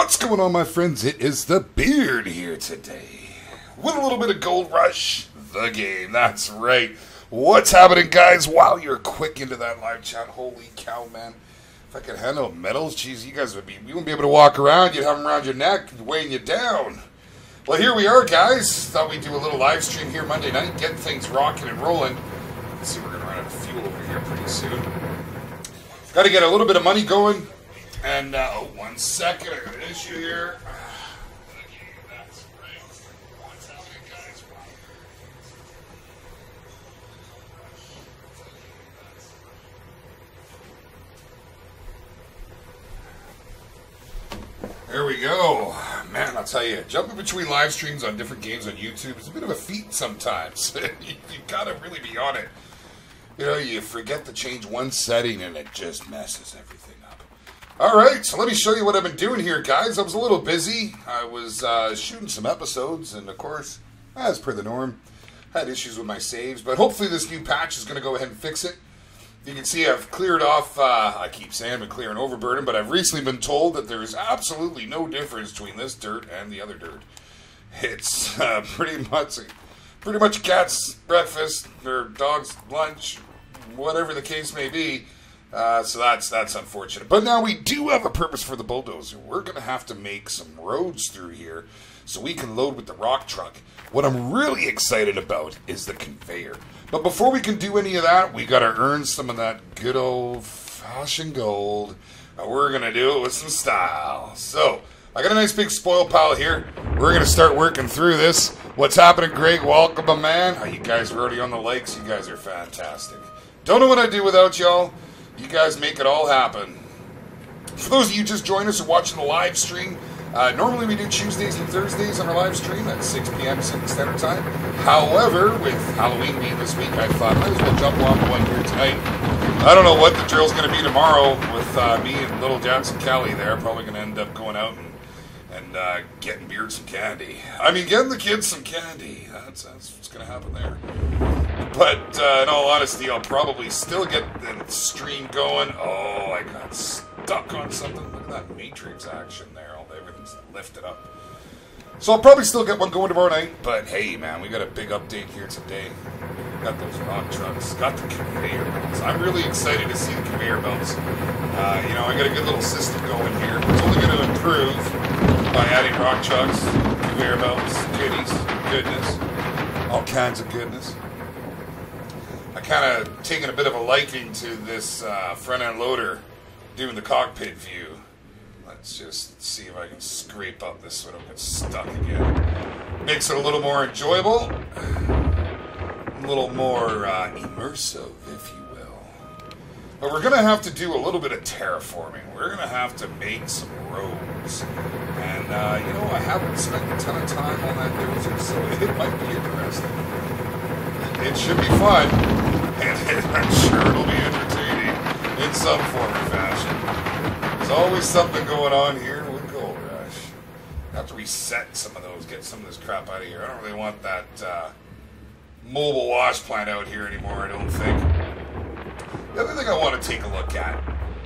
What's going on, my friends? It is the Beard here today with a little bit of Gold Rush, the game. That's right. What's happening, guys? Wow, you're quick into that live chat. Holy cow, man. If I could handle medals, geez, you wouldn't be able to walk around. You'd have them around your neck, weighing you down. Well, here we are, guys. Thought we'd do a little live stream here Monday night, get things rocking and rolling. Let's see, we're going to run out of fuel over here pretty soon. Got to get a little bit of money going. And, oh, 1 second, I got an issue here. Okay, that's right. What's happening, guys? There we go. Man, I'll tell you, jumping between live streams on different games on YouTube is a bit of a feat sometimes. you gotta really be on it. You know, you forget to change one setting and it just messes everything up. Alright, so let me show you what I've been doing here, guys. I was a little busy. I was shooting some episodes, and of course, as per the norm, had issues with my saves, but hopefully this new patch is going to go ahead and fix it. You can see I've cleared off, I keep saying I've been clearing overburden, but I've recently been told that there is absolutely no difference between this dirt and the other dirt. It's pretty much a cat's breakfast, or dog's lunch, whatever the case may be. So that's unfortunate. But now we do have a purpose for the bulldozer. We're going to have to make some roads through here so we can load with the rock truck. What I'm really excited about is the conveyor. But before we can do any of that, we got to earn some of that good old-fashioned gold. And we're going to do it with some style. So, I got a nice big spoil pile here. We're going to start working through this. What's happening, Greg? Welcome, my man. Oh, you guys are already on the likes. You guys are fantastic. Don't know what I'd do without y'all. You guys make it all happen. For those of you just joined us or watching the live stream, normally we do Tuesdays and Thursdays on our live stream at 6 p.m. Pacific Standard Time. However, with Halloween being this week, I thought I might as well jump on one here tonight. I don't know what the drill's going to be tomorrow with me and little Jackson Kelly there. Probably going to end up going out and getting Beard some candy. I mean, getting the kids some candy. That's what's going to happen there. But in all honesty, I'll probably still get the stream going. Oh, I got stuck on something. Look at that Matrix action there. Everything's lifted up. So I'll probably still get one going tomorrow night. But hey, man, we got a big update here today. Got those rock trucks. Got the conveyor belts. I'm really excited to see the conveyor belts. You know, I got a good little system going here. It's only going to improve by adding rock trucks, conveyor belts, goodness, all kinds of goodness. I kind of taken a bit of a liking to this front-end loader doing the cockpit view. Let's just see if I can scrape up this so I don't get stuck again. Makes it a little more enjoyable, a little more immersive, if you will. But we're going to have to do a little bit of terraforming. We're going to have to make some roads. And, you know, I haven't spent a ton of time on that dozer, so it might be interesting. It should be fun, and I'm sure it'll be entertaining in some form or fashion. There's always something going on here with Gold Rush. I have to reset some of those, get some of this crap out of here. I don't really want that mobile wash plant out here anymore, I don't think. The other thing I want to take a look at,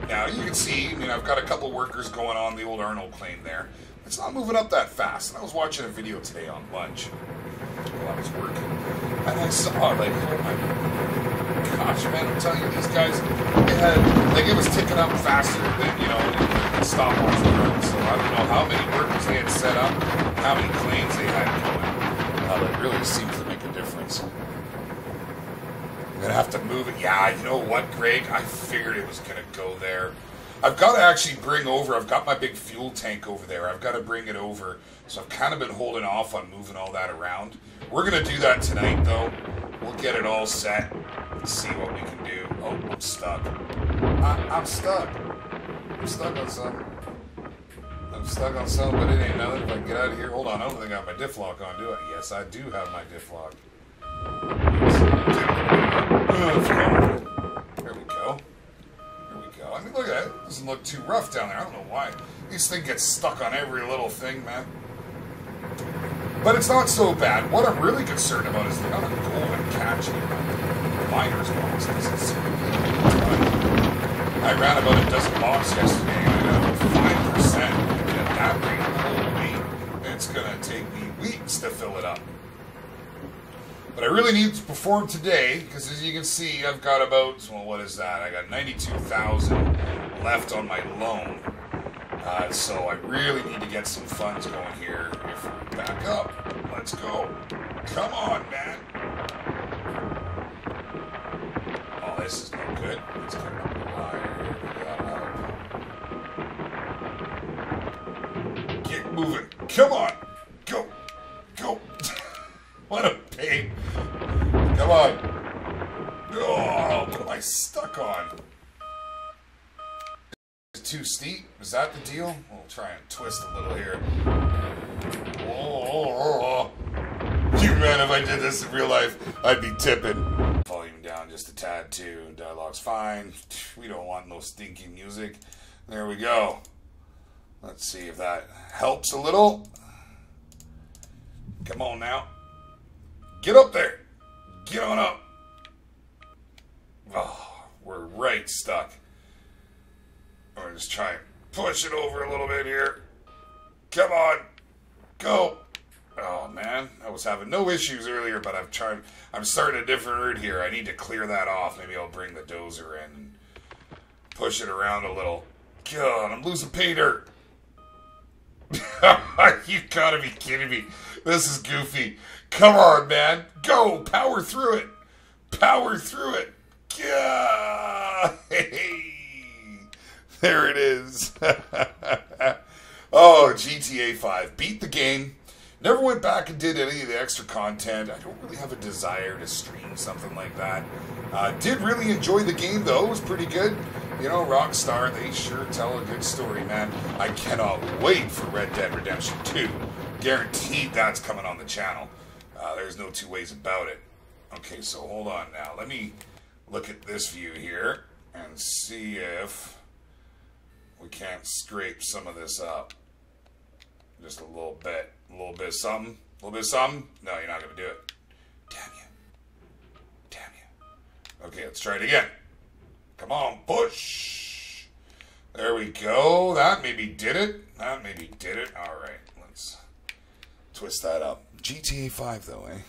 now you can see, I mean, I've got a couple workers going on the old Arnold claim there. It's not moving up that fast. And I was watching a video today on lunch while I was working. And I saw, like, oh my gosh, man, I'm telling you, these guys, it was ticking up faster than, you know, the stopwatch run. So I don't know how many workers they had set up, how many claims they had going. It really seems to make a difference. I'm going to have to move it. Yeah, you know what, Greg? I figured it was going to go there. I've got to actually bring over, I've got my big fuel tank over there. I've got to bring it over. So I've kind of been holding off on moving all that around. We're going to do that tonight, though. We'll get it all set and see what we can do. Oh, I'm stuck. I'm stuck. I'm stuck on something. I'm stuck on something, but it ain't nothing. If I can get out of here. Hold on, I don't think I got my diff lock on, do I? Yes, I do have my diff lock. There we go. I mean, look at that. It doesn't look too rough down there. I don't know why. This thing gets stuck on every little thing, man. But it's not so bad. What I'm really concerned about is the amount of gold I'm catching in my miner's box. I ran about a dozen blocks yesterday, and I got about 5%. that rate, holy, it's going to take me weeks to fill it up. But I really need to perform today, because as you can see, I've got about, well, what is that? I got 92,000 left on my loan. So I really need to get some funds going here. If we back up, let's go. Come on, man. Oh, this is no good. It's coming up higher. Get moving. Come on. Go. Go. What a pain. Come on. Oh, what am I stuck on? Too steep? Is that the deal? We'll try and twist a little here. Oh. You man, if I did this in real life, I'd be tipping. Volume down just a tad too. Dialogue's fine. We don't want no stinky music. There we go. Let's see if that helps a little. Come on now. Get up there. Get on up. Oh, we're right stuck. Or just try and push it over a little bit here. Come on. Go. Oh, man. I was having no issues earlier, but I'm starting a different route here. I need to clear that off. Maybe I'll bring the dozer in and push it around a little. God, I'm losing pay dirt. You gotta be kidding me. This is goofy. Come on, man. Go. Power through it. Power through it. Yeah. Hey. There it is. Oh, GTA 5. Beat the game. Never went back and did any of the extra content. I don't really have a desire to stream something like that. Did really enjoy the game, though. It was pretty good. You know, Rockstar, they sure tell a good story, man. I cannot wait for Red Dead Redemption 2. Guaranteed that's coming on the channel. There's no two ways about it. Okay, so hold on now. Let me look at this view here and see if we can't scrape some of this up. Just a little bit. A little bit of something. A little bit of something. No, you're not going to do it. Damn you. Damn you. Okay, let's try it again. Come on, push. There we go. That maybe did it. That maybe did it. All right, let's twist that up. GTA 5, though, eh?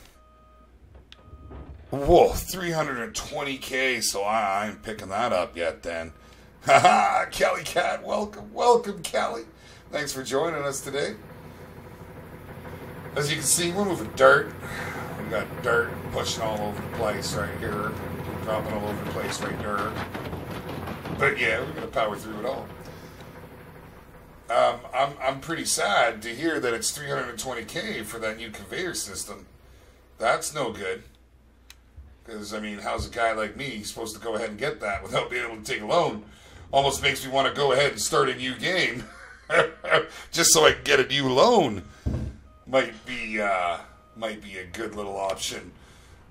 Whoa, 320K, so I ain't picking that up yet, then. Haha, Cali Cat, welcome, welcome, Cali. Thanks for joining us today. As you can see, we're moving dirt. We got dirt pushing all over the place right here, dropping all over the place right there. But yeah, we're gonna power through it all. I'm pretty sad to hear that it's 320K for that new conveyor system. That's no good. Because, I mean, how's a guy like me supposed to go ahead and get that without being able to take a loan? Almost makes me want to go ahead and start a new game. Just so I can get a new loan. Might be a good little option.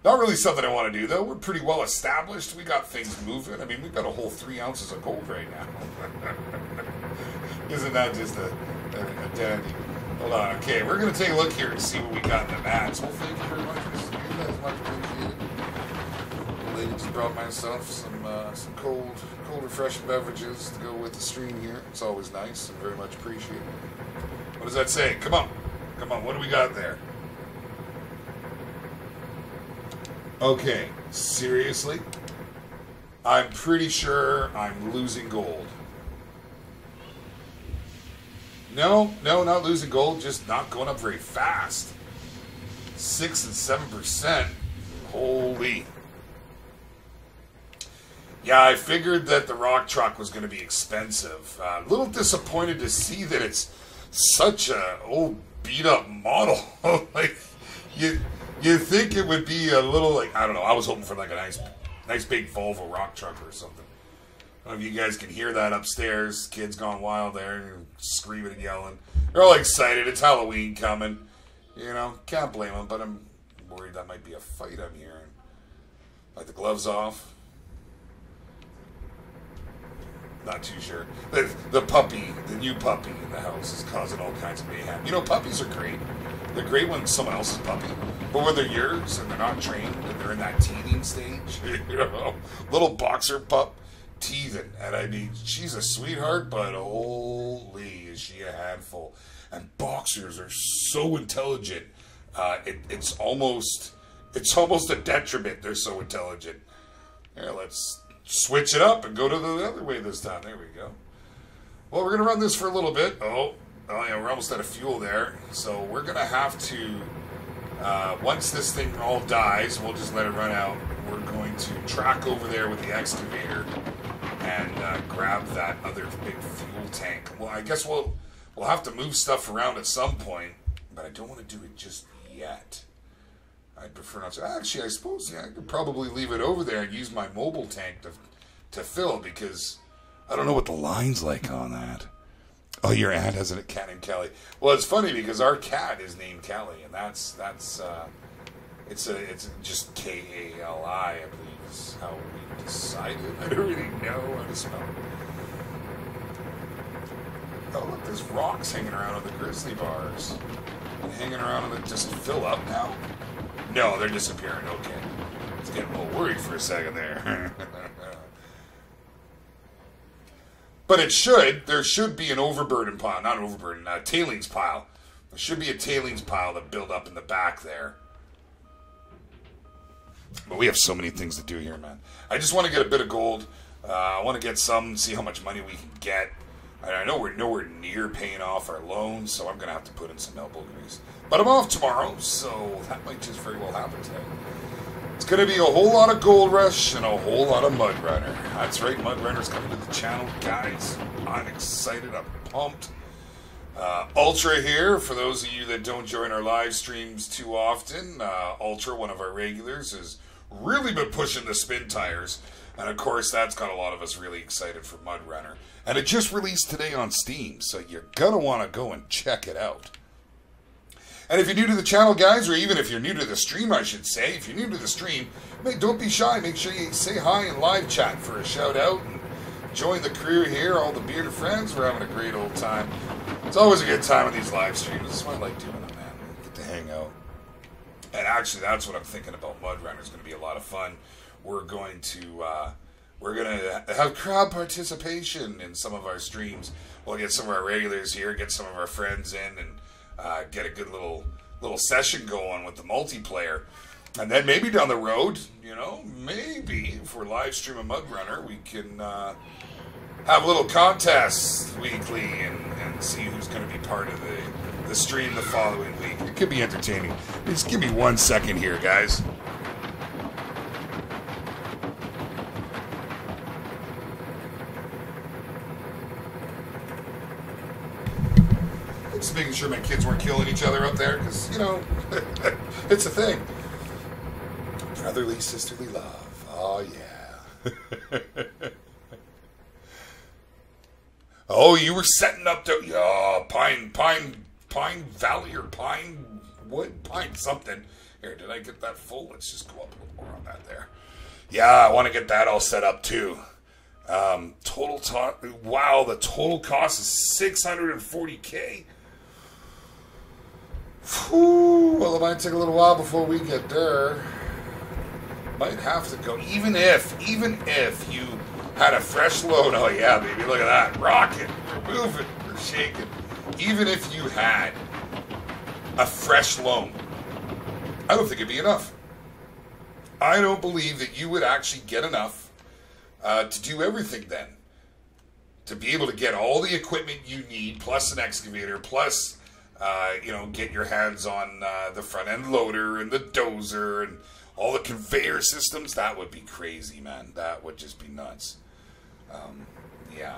Not really something I want to do, though. We're pretty well established. We got things moving. I mean, we've got a whole 3 ounces of gold right now. Isn't that just a dandy? Hold on. Okay, we're going to take a look here and see what we got in the mats. Well, thank you very much. You guys much appreciated. The lady just brought myself some cold, refreshing beverages to go with the stream here. It's always nice and very much appreciated. What does that say? Come on. Come on. What do we got there? Okay, seriously? I'm pretty sure I'm losing gold. No, not losing gold, just not going up very fast. 6 and 7%. Holy. Yeah, I figured that the rock truck was going to be expensive. A little disappointed to see that it's such a old beat-up model. Like, you think it would be a little, like, I don't know, I was hoping for like a nice big Volvo rock truck or something. I don't know if you guys can hear that upstairs. Kids gone wild there and screaming and yelling. They're all excited. It's Halloween coming. You know, can't blame them, but I'm worried that might be a fight I'm hearing. Like the gloves off. Not too sure. The puppy, the new puppy in the house is causing all kinds of mayhem. You know, puppies are great. They're great when it's someone else's puppy. But when they're yours and they're not trained and they're in that teething stage, you know, little boxer pup, teething. And I mean, she's a sweetheart, but holy, is she a handful. And boxers are so intelligent. It's almost a detriment. They're so intelligent. Here, let's switch it up and go to the other way this time. There we go. Well, we're going to run this for a little bit. Oh yeah, we're almost out of fuel there. So we're going to have to, once this thing all dies, we'll just let it run out. We're going to track over there with the excavator and grab that other big fuel tank. Well, I guess we'll have to move stuff around at some point, but I don't want to do it just yet. I'd prefer not to. Actually, I suppose, yeah, I could probably leave it over there and use my mobile tank to fill, because I don't know what the line's like on that. Oh, your aunt has a cat named Kelly. Well, it's funny because our cat is named Kelly, and it's just Kali, I believe is how we decided. I don't really know how to spell it. Oh, look, there's rocks hanging around on the grizzly bars. Hanging around on the, just fill up now? No, they're disappearing. Okay. I was getting a little worried for a second there. But there should be an overburden pile, not overburden, a tailings pile. There should be a tailings pile that build up in the back there. But we have so many things to do here, man. I just want to get a bit of gold. I want to get some, see how much money we can get. I know we're nowhere near paying off our loans, so I'm going to have to put in some elbow grease. But I'm off tomorrow, so that might just very well happen today. It's going to be a whole lot of Gold Rush and a whole lot of Mud Runner. That's right, Mud Runner's coming to the channel. Guys, I'm excited. I'm pumped. Ultra here, for those of you that don't join our live streams too often. Ultra, one of our regulars, has really been pushing the spin tires. And of course, that's got a lot of us really excited for Mud Runner. And it just released today on Steam, so you're going to want to go and check it out. And if you're new to the channel, guys, or even if you're new to the stream, I should say, if you're new to the stream, don't be shy. Make sure you say hi in live chat for a shout-out. And join the crew here, all the bearded friends. We're having a great old time. It's always a good time with these live streams. This is why I like doing them, man. Get to hang out. And actually, that's what I'm thinking about Mud Runner. It's going to be a lot of fun. We're going to have crowd participation in some of our streams. We'll get some of our regulars here, get some of our friends in, and get a good little session going with the multiplayer. And then maybe down the road, you know, maybe if we're live streaming Mud Runner, we can have little contests weekly and see who's going to be part of the stream the following week. It could be entertaining. Just give me 1 second here, guys. Just making sure my kids weren't killing each other up there, because, you know, it's a thing. Brotherly, sisterly love. Oh, yeah. Oh, you were setting up to, Pine Valley or Pine Wood? Pine something. Here, did I get that full? Let's just go up a little more on that there. Yeah, I want to get that all set up, too. Wow, the total cost is $640K. Whew, well, it might take a little while before we get there. Might have to go. Even if you had a fresh load. Oh yeah, baby, look at that. Rocking. We're moving. We're shaking. Even if you had a fresh loan, I don't think it'd be enough. I don't believe that you would actually get enough to do everything then. To be able to get all the equipment you need, plus an excavator, plus get your hands on the front end loader and the dozer and all the conveyor systems. That would be crazy, man. That would just be nuts. Yeah.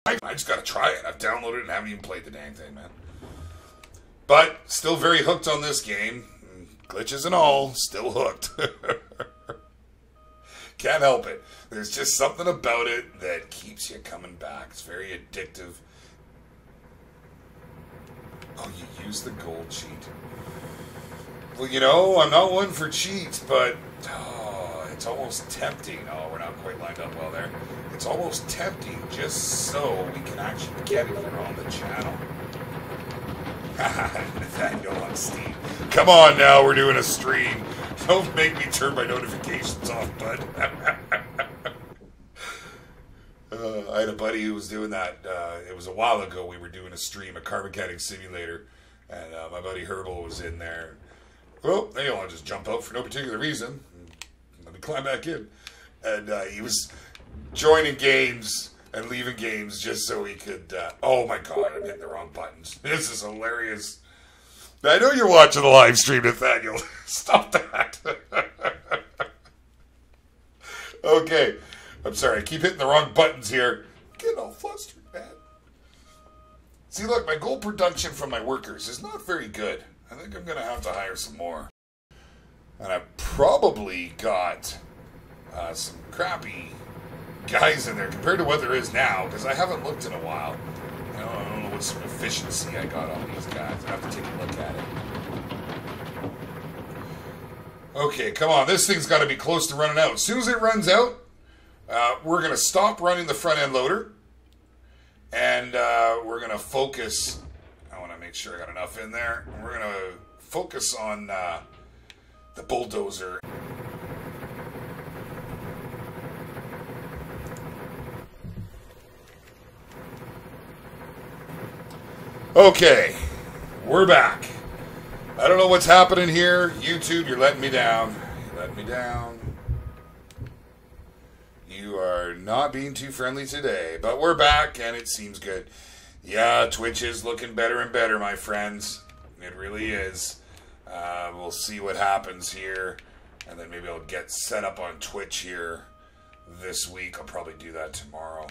I just gotta try it. I've downloaded it and haven't even played the dang thing, man. But still very hooked on this game. Glitches and all, still hooked. Can't help it. There's just something about it that keeps you coming back. It's very addictive. Oh, you use the gold cheat. Well, you know, I'm not one for cheats, but it's almost tempting. Oh, we're not quite lined up well there. It's almost tempting just so we can actually get it here on the channel. Nathaniel on Steam. Come on now, we're doing a stream. Don't make me turn my notifications off, bud. I had a buddy who was doing that. It was a while ago. We were doing a stream, a car mechanic simulator, and my buddy Herbal was in there. Well, I'll just jump out for no particular reason. Let me climb back in. And he was joining games and leaving games just so he could... oh my god, I'm hitting the wrong buttons. This is hilarious. I know you're watching the live stream, Nathaniel. Stop that. Okay. I'm sorry, I keep hitting the wrong buttons here. I'm getting all flustered, man. See, look, my gold production from my workers is not very good. I think I'm going to have to hire some more. And I've probably got some crappy guys in there compared to what there is now, because I haven't looked in a while. I don't know what sort of efficiency I got on these guys. I have to take a look at it. Okay, come on. This thing's got to be close to running out. As soon as it runs out, we're going to stop running the front end loader, and we're going to focus. I want to make sure I got enough in there. We're going to focus on the bulldozer. Okay, we're back. I don't know what's happening here. YouTube, you're letting me down. You're letting me down. You are not being too friendly today, but we're back and it seems good. Yeah, Twitch is looking better and better, my friends. It really is. We'll see what happens here, and then maybe I'll get set up on Twitch here this week. I'll probably do that tomorrow.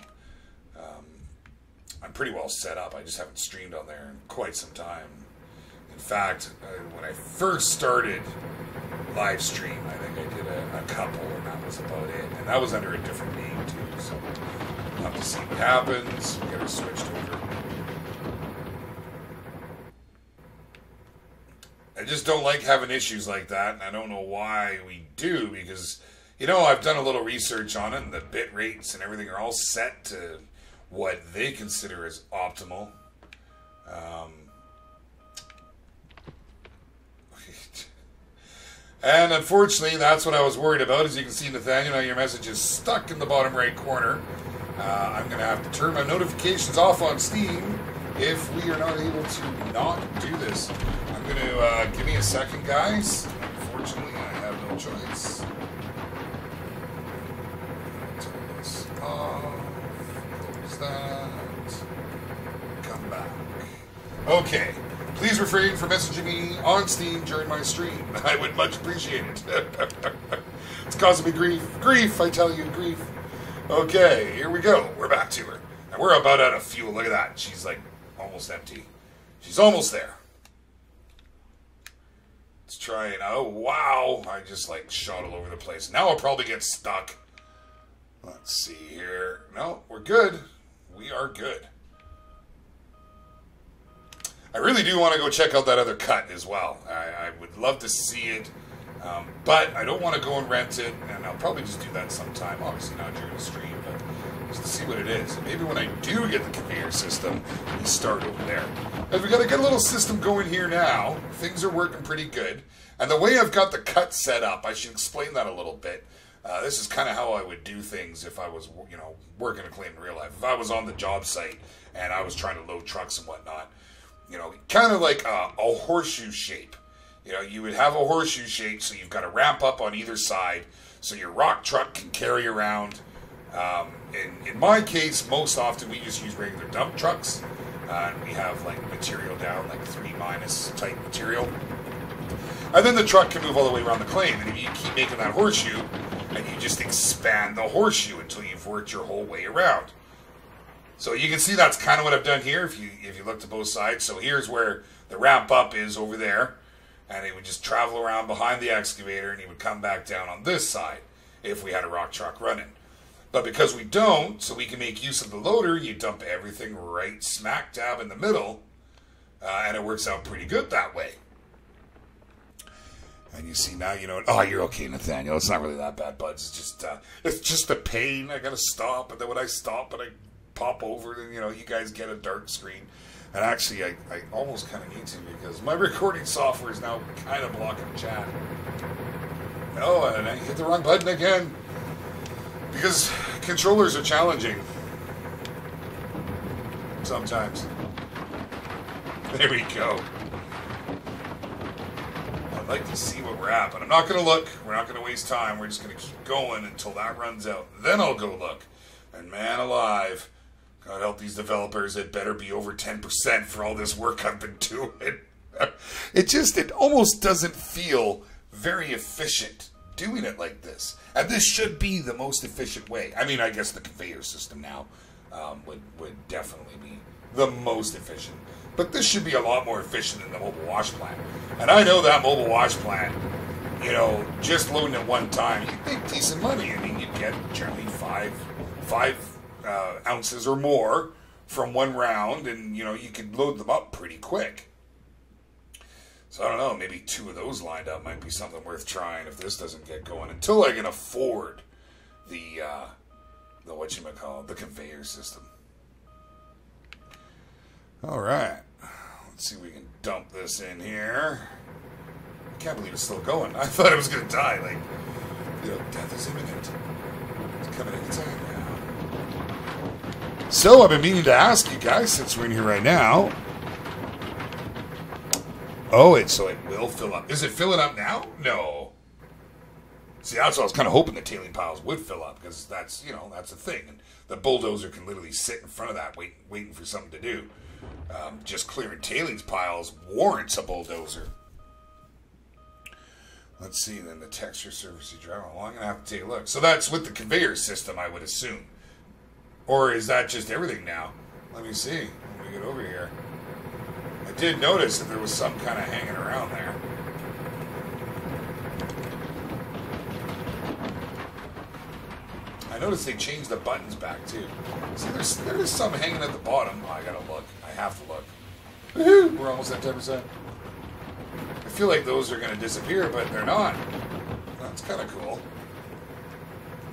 I'm pretty well set up. I just haven't streamed on there in quite some time. In fact, when I first started live stream, I think I did a couple, and that was about it. And that was under a different name, too. So we'll have to see what happens. We'll get her switched over. I just don't like having issues like that, and I don't know why we do, because, you know, I've done a little research on it, and the bit rates and everything are all set to what they consider as optimal. And unfortunately, that's what I was worried about. As you can see, Nathaniel, now your message is stuck in the bottom right corner. I'm going to have to turn my notifications off on Steam if we are not able to not do this. I'm going to, give me a second, guys. Unfortunately, I have no choice. Turn this off. Close that. Come back. Okay. Please refrain from messaging me on Steam during my stream. I would much appreciate it. It's causing me grief. Grief, I tell you, grief. Okay, here we go. We're back to her. And we're about out of fuel. Look at that. She's like almost empty. She's almost there. Let's try it. Oh, wow. I just like shot all over the place. Now I'll probably get stuck. Let's see here. No, we're good. We are good. I really do want to go check out that other cut as well. I would love to see it, but I don't want to go and rent it, and I'll probably just do that sometime, obviously not during the stream, but just to see what it is. And maybe when I do get the conveyor system, we start over there. But we got to get a little system going here now. Things are working pretty good. And the way I've got the cut set up, I should explain that a little bit. This is kind of how I would do things if I was, you know, working a claim in real life. If I was on the job site and I was trying to load trucks and whatnot, you know, kind of like a horseshoe shape. You know, you would have a horseshoe shape, so you've got to ramp up on either side, so your rock truck can carry around. In my case, most often we just use regular dump trucks, and we have like material down, like 3- type material. And then the truck can move all the way around the claim, and if you keep making that horseshoe, and you just expand the horseshoe until you've worked your whole way around. So you can see that's kind of what I've done here if you look to both sides. So here's where the ramp up is over there. And it would just travel around behind the excavator and he would come back down on this side if we had a rock truck running. But because we don't, so we can make use of the loader, you dump everything right smack dab in the middle. And it works out pretty good that way. And you see now, you know, oh, you're okay, Nathaniel. It's not really that bad, buds. It's just a pain. I got to stop. And then when I stop and I pop over, and you know, you guys get a dark screen. And actually, I almost kind of need to, because my recording software is now kind of blocking chat. Oh, and I hit the wrong button again. Because controllers are challenging. sometimes. There we go. I'd like to see what we're at, but I'm not going to look. We're not going to waste time. We're just going to keep going until that runs out. Then I'll go look. And man alive, God help these developers, it better be over 10% for all this work I've been doing. It almost doesn't feel very efficient doing it like this. And this should be the most efficient way. I mean, I guess the conveyor system now would definitely be the most efficient. But this should be a lot more efficient than the mobile wash plant. And I know that mobile wash plant, you know, just loading it one time, you'd make decent money. I mean, you'd get generally five ounces or more from one round, and, you know, you could load them up pretty quick. So I don't know, maybe 2 of those lined up might be something worth trying if this doesn't get going. Until I can afford the whatchamacallit, the conveyor system. All right. Let's see if we can dump this in here. I can't believe it's still going. I thought it was going to die. Like, you know, death is imminent. It's coming anytime now. So, I've been meaning to ask you guys, since we're in here right now. Oh, so it will fill up. Is it filling up now? No. See, that's what I was kind of hoping the tailing piles would fill up, because that's, you know, that's a thing. And the bulldozer can literally sit in front of that waiting for something to do. Just clearing tailings piles warrants a bulldozer. Let's see, then the texture surface you drive. Well, I'm going to have to take a look. So that's with the conveyor system, I would assume. Or is that just everything now? Let me see when we get over here. I did notice that there was some kind of hanging around there. I noticed they changed the buttons back too. See, there's some hanging at the bottom. Oh, I gotta look. I have to look. Woohoo! We're almost at 10%. I feel like those are gonna disappear, but they're not. That's kind of cool.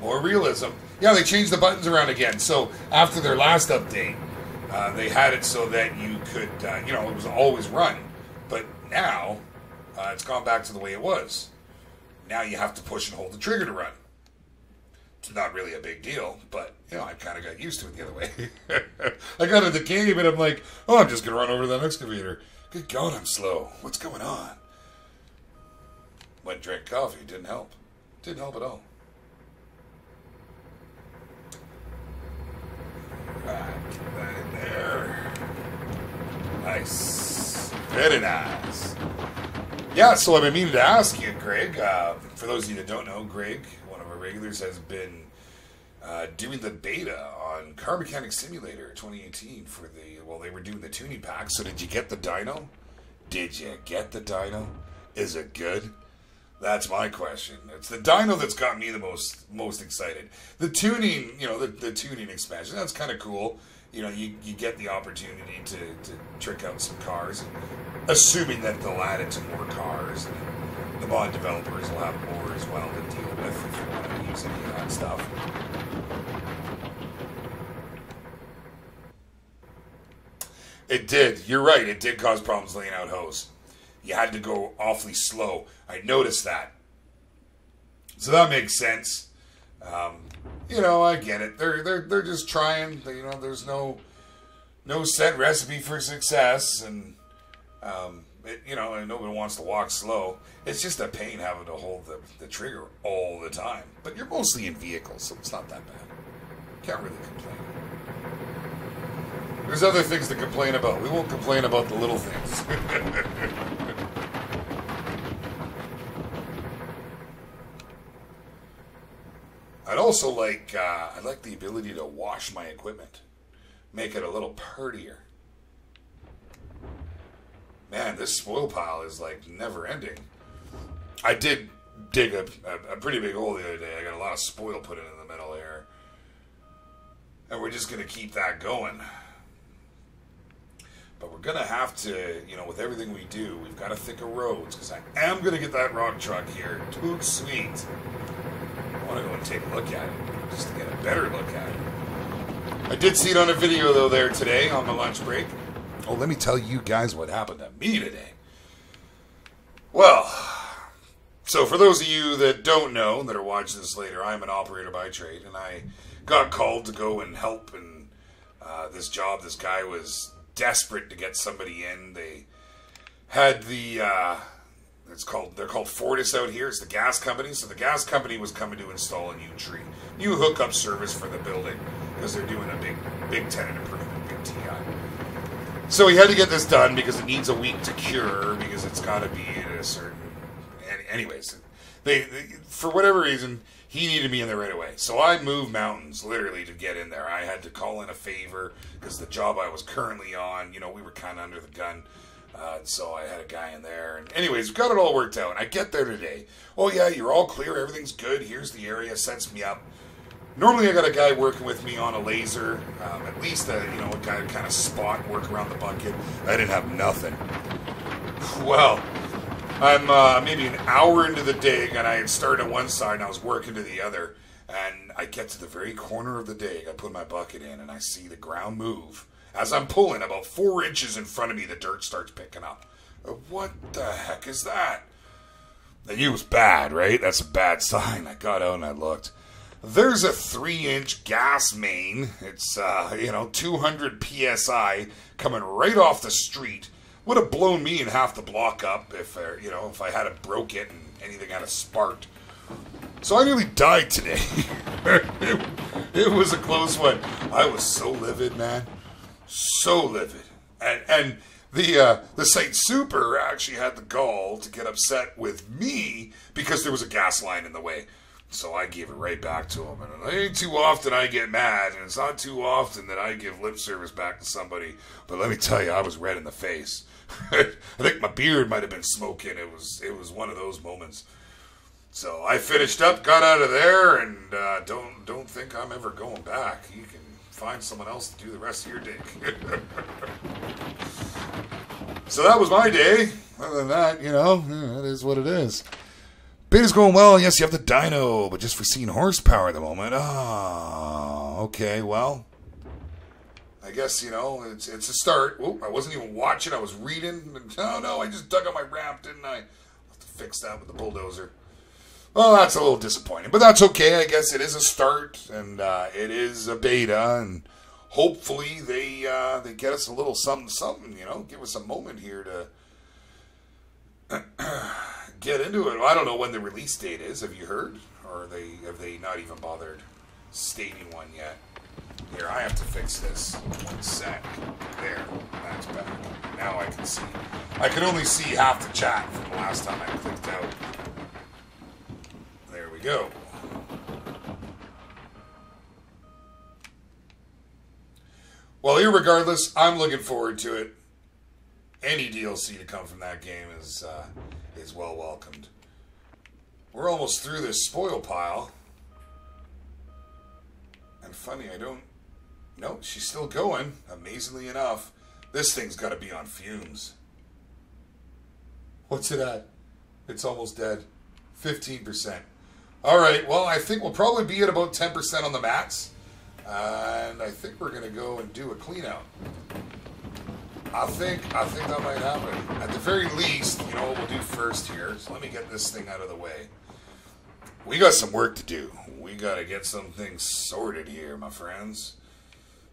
More realism. Yeah, they changed the buttons around again. So after their last update, they had it so that you could, you know, it was always run. But now, it's gone back to the way it was. Now you have to push and hold the trigger to run. It's not really a big deal, but, you know, I kind of got used to it the other way. I got into the game and I'm like, oh, I'm just going to run over to that excavator. Good God, I'm slow. What's going on? Went and drank coffee. Didn't help. Didn't help at all. Right, get that in there. Nice. Very nice. Yeah, so I've been meaning to ask you, Greg. For those of you that don't know, Greg, one of our regulars, has been doing the beta on Car Mechanic Simulator 2018 for the, well, they were doing the tuning pack. So did you get the dyno? Did you get the dyno? Is it good? That's my question. It's the dyno that's got me the most excited. The tuning, you know, the tuning expansion, that's kind of cool. You know, you get the opportunity to trick out some cars, assuming that they'll add it to more cars. And the mod developers will have more as well to deal with if you want to use any of that stuff. It did. You're right. It did cause problems laying out hose. You had to go awfully slow. I noticed that. So that makes sense. You know, I get it. They're just trying. You know, there's no set recipe for success, and you know, and nobody wants to walk slow. It's just a pain having to hold the trigger all the time. But you're mostly in vehicles, so it's not that bad. Can't really complain. There's other things to complain about. We won't complain about the little things. I'd also like, I like the ability to wash my equipment. Make it a little purtier. Man, this spoil pile is like never ending. I did dig a pretty big hole the other day. I got a lot of spoil put in the middle here. And we're just going to keep that going. But we're going to have to, you know, with everything we do, we've got to think of roads. Because I am going to get that rock truck here. Too sweet. I want to go and take a look at it, just to get a better look at it. I did see it on a video, though, there today on my lunch break. Oh, let me tell you guys what happened to me today. Well, so for those of you that don't know, that are watching this later, I'm an operator by trade, and I got called to go and help and This job, this guy was desperate to get somebody in. They had the they're called Fortis out here. It's the gas company. So the gas company was coming to install a new hookup service for the building because they're doing a big tenant improvement, big TI. So he had to get this done because it needs a week to cure because it's got to be at a certain. Anyways, they for whatever reason he needed me in there right away. So I moved mountains literally to get in there. I had to call in a favor because the job I was currently on, we were kind of under the gun. So I had a guy in there. And anyways, we got it all worked out. And I get there today. Oh, yeah, you're all clear. Everything's good. Here's the area. Sets me up. Normally I got a guy working with me on a laser. At least a guy to kind of spot work around the bucket. I didn't have nothing. Well, I'm maybe an hour into the dig, and I had started on one side, and I was working to the other. And I get to the very corner of the dig. I put my bucket in, and I see the ground move. As I'm pulling, about 4 inches in front of me, the dirt starts picking up. What the heck is that? I knew it was bad, right? That's a bad sign. I got out and I looked. There's a 3-inch gas main. It's, 200 PSI coming right off the street. Would have blown me in half the block up if I had it broke it and anything had a sparked. So I nearly died today. It was a close one. I was so livid, man. So livid. And the site super actually had the gall to get upset with me because there was a gas line in the way. So I gave it right back to him. And it ain't too often I get mad, and it's not too often that I give lip service back to somebody. But let me tell you, I was red in the face. I think my beard might have been smoking. It was one of those moments. So I finished up, got out of there, and don't think I'm ever going back. You can find someone else to do the rest of your dig. So that was my day. Other than that, it is what it is. Beta's going well. Yes, you have the dyno, but just for seeing horsepower at the moment. Oh, okay, well, I guess, it's a start. Oh, I wasn't even watching. I was reading. Oh, no, I just dug on my ramp, didn't I? I'll have to fix that with the bulldozer. Well, that's a little disappointing, but that's okay. I guess it is a start, and it is a beta, and hopefully they get us a little something, give us a moment here to get into it. Well, I don't know when the release date is. Have you heard? Or have they not even bothered stating one yet? Here, I have to fix this. 1 sec. There. That's better. Now I can see. I could only see half the chat from the last time I clicked out. There we go. Well, irregardless, I'm looking forward to it. Any DLC to come from that game is well welcomed. We're almost through this spoil pile. And funny, no, she's still going, amazingly enough. This thing's got to be on fumes. What's it at? It's almost dead. 15%. All right, well, I think we'll probably be at about 10% on the mats. And I think we're going to go and do a clean out. I think that might happen. At the very least, what we'll do first here. So let me get this thing out of the way. We got some work to do. We got to get some things sorted here, my friends.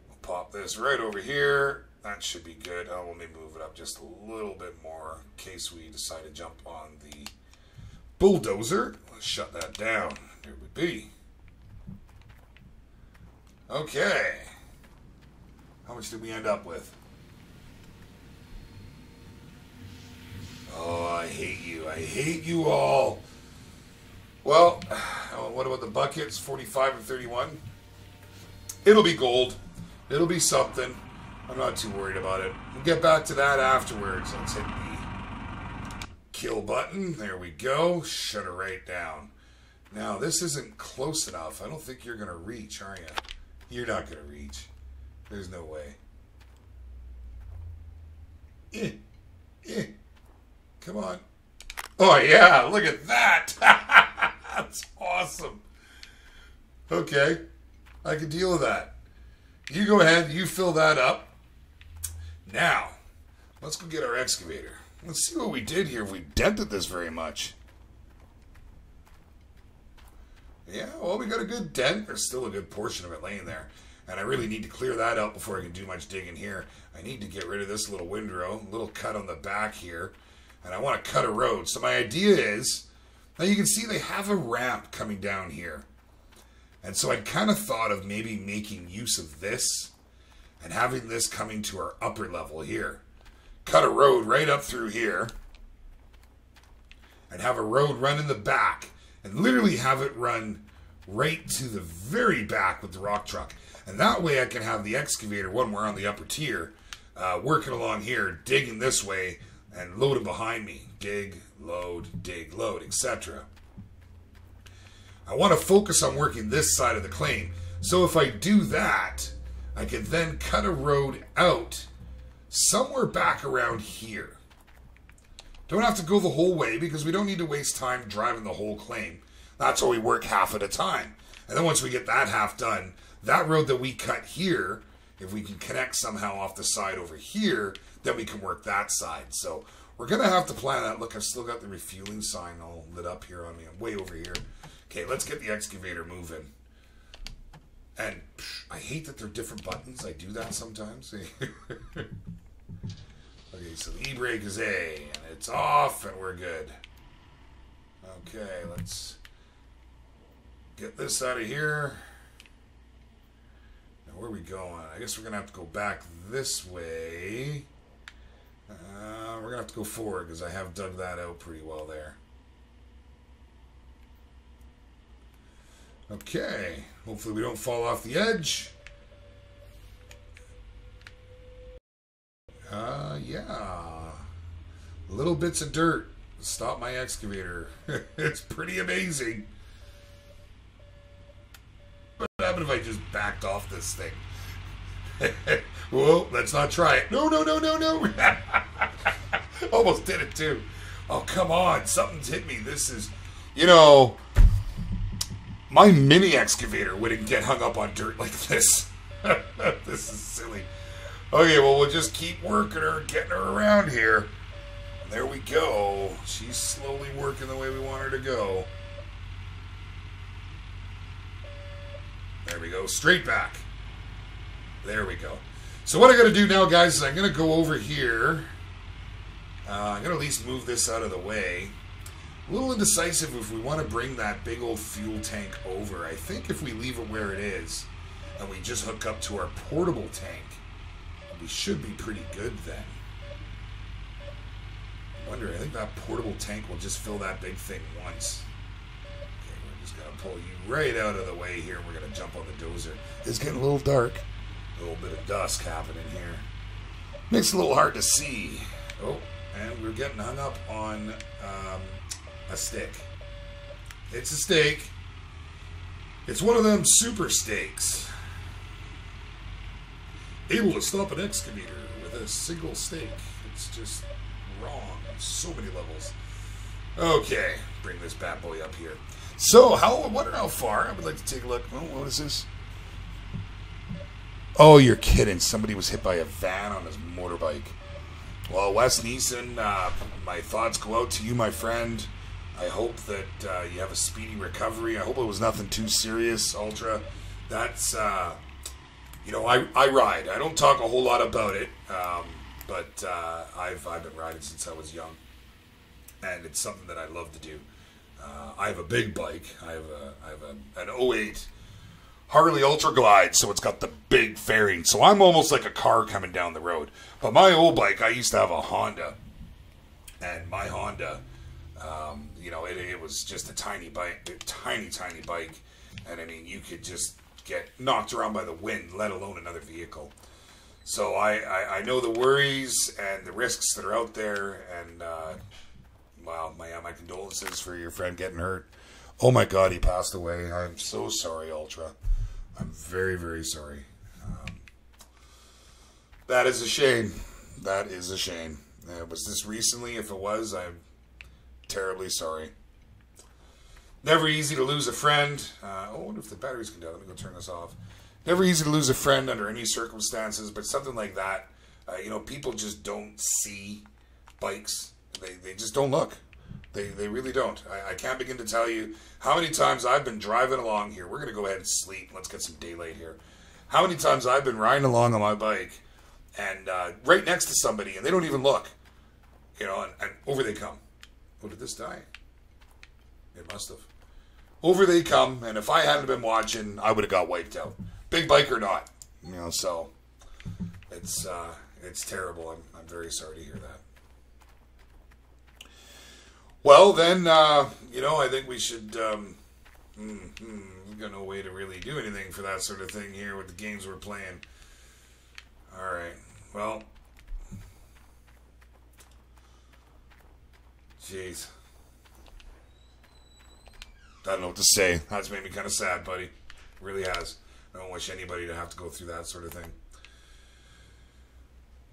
We'll pop this right over here. That should be good. Oh, let me move it up just a little bit more in case we decide to jump on the bulldozer. Let's shut that down. There we be. Okay. How much did we end up with? Oh, I hate you. I hate you all. Well, what about the buckets? 45 and 31. It'll be gold. It'll be something. I'm not too worried about it. We'll get back to that afterwards. Let's hit the kill button. There we go. Shut her right down. Now, this isn't close enough. I don't think you're going to reach, are you? You're not going to reach. There's no way. Come on. Oh, yeah. Look at that. That's awesome. Okay. I can deal with that. You go ahead. You fill that up. Now, let's go get our excavator. Let's see what we did here if we dented this very much. Yeah, well, we got a good dent. There's still a good portion of it laying there. And I really need to clear that out before I can do much digging here. I need to get rid of this little windrow, little cut on the back here. And I want to cut a road. So my idea is, now you can see they have a ramp coming down here. And so I kind of thought of maybe making use of this and having this coming to our upper level here. Cut a road right up through here. And have a road run in the back. And literally have it run right to the very back with the rock truck. And that way I can have the excavator, when we're on the upper tier, working along here, digging this way, and loading behind me. Dig, load, etc. I want to focus on working this side of the claim. So if I do that, I can then cut a road out somewhere back around here. Don't have to go the whole way because we don't need to waste time driving the whole claim. That's why we work half at a time. And then once we get that half done, that road that we cut here, if we can connect somehow off the side over here, then we can work that side. So we're going to have to plan that. Look, I've still got the refueling sign all lit up here on me. I'm way over here. Okay, let's get the excavator moving. And I hate that they're different buttons. I do that sometimes. Okay, so the e-brake is A, and it's off, and we're good. Okay, let's get this out of here. Now, where are we going? I guess we're going to have to go back this way. We're going to have to go forward because I have dug that out pretty well there. Okay, hopefully we don't fall off the edge. Yeah. Little bits of dirt stop my excavator. It's pretty amazing. What would happen if I just backed off this thing? Whoa, let's not try it. No. Almost did it too. Oh, come on. Something's hit me. This is, you know, my mini excavator wouldn't get hung up on dirt like this. This is silly. Okay, well, we'll just keep working her, getting her around here. And there we go. She's slowly working the way we want her to go. There we go. Straight back. There we go. So what I got to do now, guys, is I'm going to go over here. I'm going to at least move this out of the way. A little indecisive if we want to bring that big old fuel tank over. I think if we leave it where it is and we just hook up to our portable tank, we should be pretty good then. I wonder, I think that portable tank will just fill that big thing once. Okay, we're just going to pull you right out of the way here. We're going to jump on the dozer. It's getting a little dark. A little bit of dusk happening here. Makes it a little hard to see. Oh, and we're getting hung up on a stick. It's a stake. It's one of them super stakes. Able to stop an excavator with a single stake. It's just wrong on so many levels. Okay, bring this bad boy up here. So, I wonder how far. I would like to take a look. Oh, what is this? Oh, you're kidding. Somebody was hit by a van on his motorbike. Well, Wes Neeson, my thoughts go out to you, my friend. I hope that you have a speedy recovery. I hope it was nothing too serious, Ultra. That's... you know, I ride. I don't talk a whole lot about it, but I've been riding since I was young, and it's something that I love to do. I have a big bike. I have an '08 Harley Ultra Glide, so it's got the big fairing. So I'm almost like a car coming down the road. But my old bike, I used to have a Honda, and my Honda, you know, it was just a tiny bike, tiny bike, and I mean, you could just get knocked around by the wind, let alone another vehicle. So I know the worries and the risks that are out there, and well, my condolences for your friend getting hurt. Oh my God, he passed away. I'm so sorry, Ultra. I'm very, very sorry. That is a shame. That is a shame. Was this recently? If it was, I'm terribly sorry. Never easy to lose a friend. I wonder if the batteries can down. Let me go turn this off. Never easy to lose a friend under any circumstances, but something like that, you know, people just don't see bikes. They just don't look. They really don't. I can't begin to tell you how many times I've been driving along here. We're going to go ahead and sleep. Let's get some daylight here. how many times I've been riding along on my bike and right next to somebody and they don't even look, you know, and over they come. Oh, did this die? It must have. Over they come, and if I hadn't been watching, I would have got wiped out. Big bike or not, you know. So it's terrible. I'm very sorry to hear that. Well, then, you know, I think we should. We've got no way to really do anything for that sort of thing here with the games we're playing. All right. Well, jeez. I don't know what to say. That's made me kind of sad, buddy. It really has. I don't wish anybody to have to go through that sort of thing.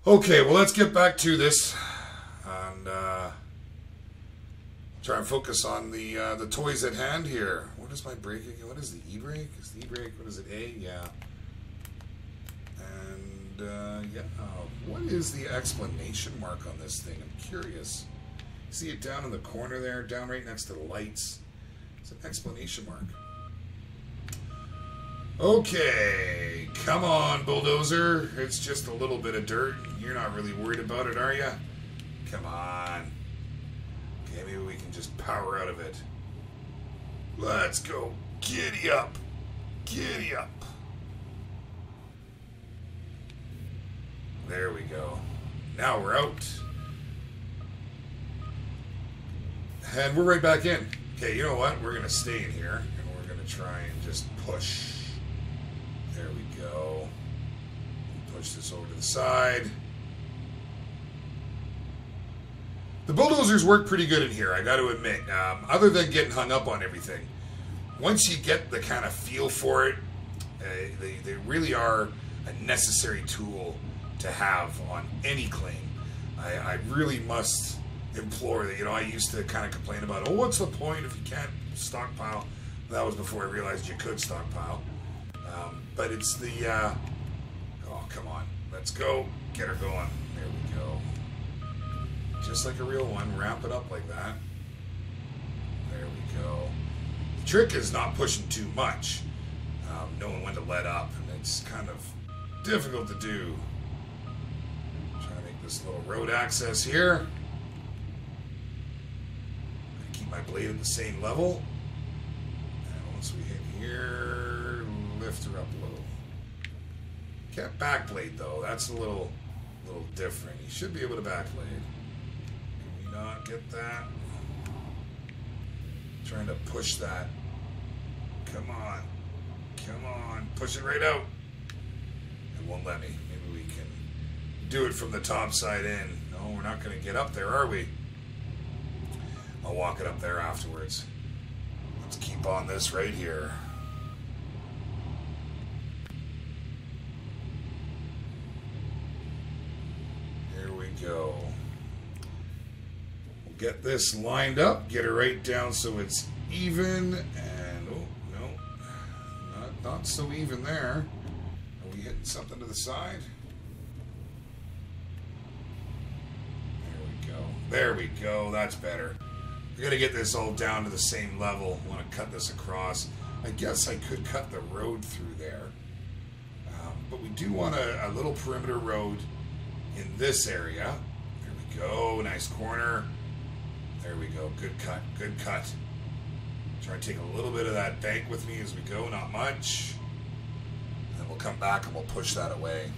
Okay, well, let's get back to this and try and focus on the toys at hand here. What is my brake again? What is the e-brake? Is the e-brake, what is it, A? Yeah. And, yeah. What is the exclamation mark on this thing? I'm curious. See it down in the corner there, down right next to the lights. It's an exclamation mark. Okay, come on, bulldozer. It's just a little bit of dirt. You're not really worried about it, are you? Come on. Okay, maybe we can just power out of it. Let's go. Giddy up. Giddy up. There we go. Now we're out. And we're right back in. Okay, you know what? We're going to stay in here, and we're going to try and just push. There we go. Push this over to the side. The bulldozers work pretty good in here, I got to admit. Other than getting hung up on everything. Once you get the kind of feel for it, they really are a necessary tool to have on any claim. I really must implore that. You know, I used to kind of complain about, oh, what's the point if you can't stockpile? That was before I realized you could stockpile. But it's the, oh, come on, let's go, get her going. There we go. Just like a real one, wrap it up like that. There we go. The trick is not pushing too much, knowing when to let up, and it's kind of difficult to do. Trying to make this little road access here. My blade at the same level, and once we hit here, lift her up a little. Can't back blade though. That's a little different. You should be able to back blade. Can we not get that? Trying to push that. Come on, come on, push it right out. It won't let me. Maybe we can do it from the top side in. No, we're not going to get up there, are we? I'll walk it up there afterwards. Let's keep on this right here. Here we go. We'll get this lined up, get it right down so it's even, and oh, no, not so even there. Are we hitting something to the side? There we go. There we go, that's better. We're going to get this all down to the same level. I want to cut this across. I guess I could cut the road through there. But we do want a little perimeter road in this area. There we go. Nice corner. There we go. Good cut. Good cut. Try to take a little bit of that bank with me as we go. Not much. And then we'll come back and we'll push that away.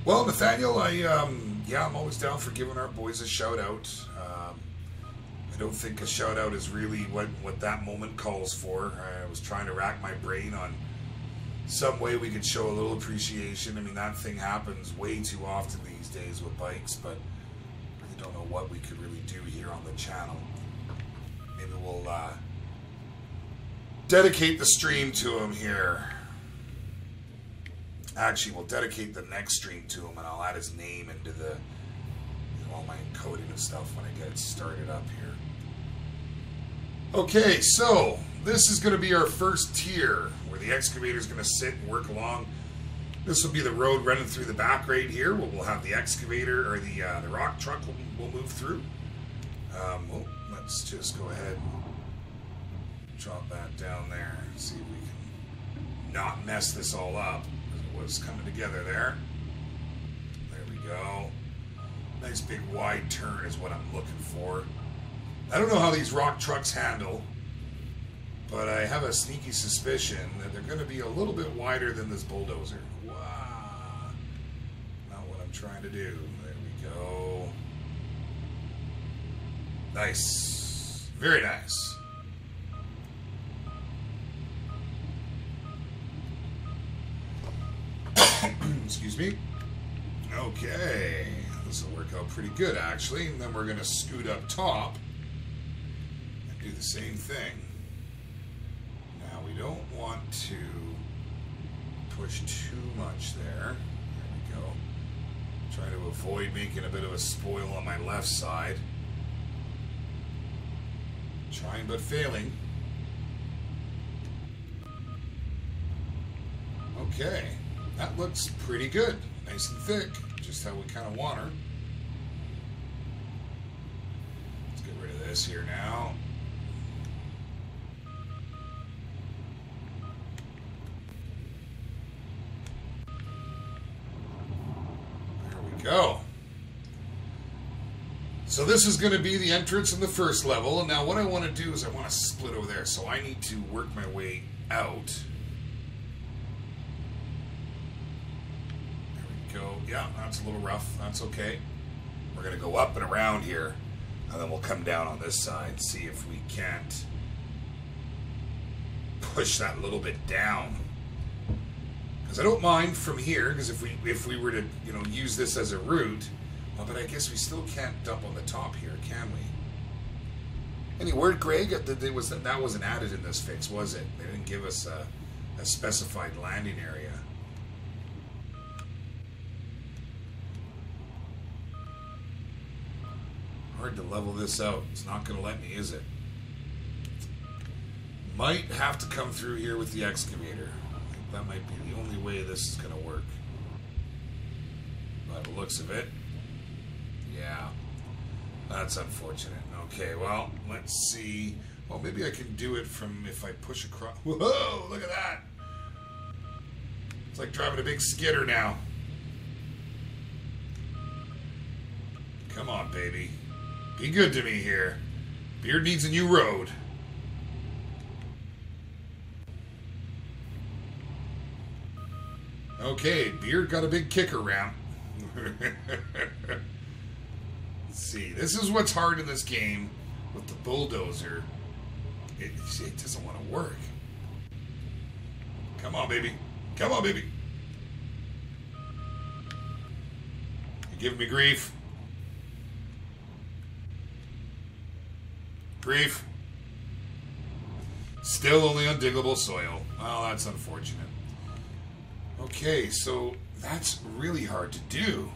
Well, Nathaniel, I'm always down for giving our boys a shout out. I don't think a shout out is really what that moment calls for. I was trying to rack my brain on some way we could show a little appreciation. I mean, that thing happens way too often these days with bikes, but I really don't know what we could really do here on the channel. Maybe we'll dedicate the stream to him here. Actually, we'll dedicate the next stream to him, and I'll add his name into the, all my encoding and stuff when I get it started up here. Okay, so this is going to be our first tier where the excavator is going to sit and work along. This will be the road running through the back right here, where we'll have the excavator or the rock truck will move through. Let's just go ahead and drop that down there. See if we can not mess this all up. It was coming together there. There we go. Nice big wide turn is what I'm looking for. I don't know how these rock trucks handle, but I have a sneaky suspicion that they're going to be a little bit wider than this bulldozer. Wow. Not what I'm trying to do. There we go. Nice. Very nice. Excuse me. Okay. This will work out pretty good, actually. And then we're going to scoot up top and do the same thing. Now, we don't want to push too much there. There we go. Try to avoid making a bit of a spoil on my left side. Trying but failing. Okay. That looks pretty good. Nice and thick. Just how we kind of want her. Let's get rid of this here now. There we go. So this is going to be the entrance in the first level. And now what I want to do is I want to split over there. So I need to work my way out. Go. Yeah, that's a little rough. That's okay. We're going to go up and around here, and then we'll come down on this side, see if we can't push that a little bit down. Because I don't mind from here, because if we were to, you know, use this as a route, well, but I guess we still can't dump on the top here, can we? Any word, Greg? That wasn't added in this fix, was it? They didn't give us a specified landing area. Hard to level this out. It's not going to let me, is it? Might have to come through here with the excavator. I think that might be the only way this is going to work. By the looks of it. Yeah. That's unfortunate. Okay, well, let's see. Well, maybe I can do it from if I push across. Whoa, look at that. It's like driving a big skidder now. Come on, baby. Be good to me here. Beard needs a new road. Okay, Beard got a big kicker ramp. Let's see. This is what's hard in this game with the bulldozer. It doesn't want to work. Come on, baby. Come on, baby. You're giving me grief. Grief. Still only on diggable soil. Well, that's unfortunate. Okay, so that's really hard to do.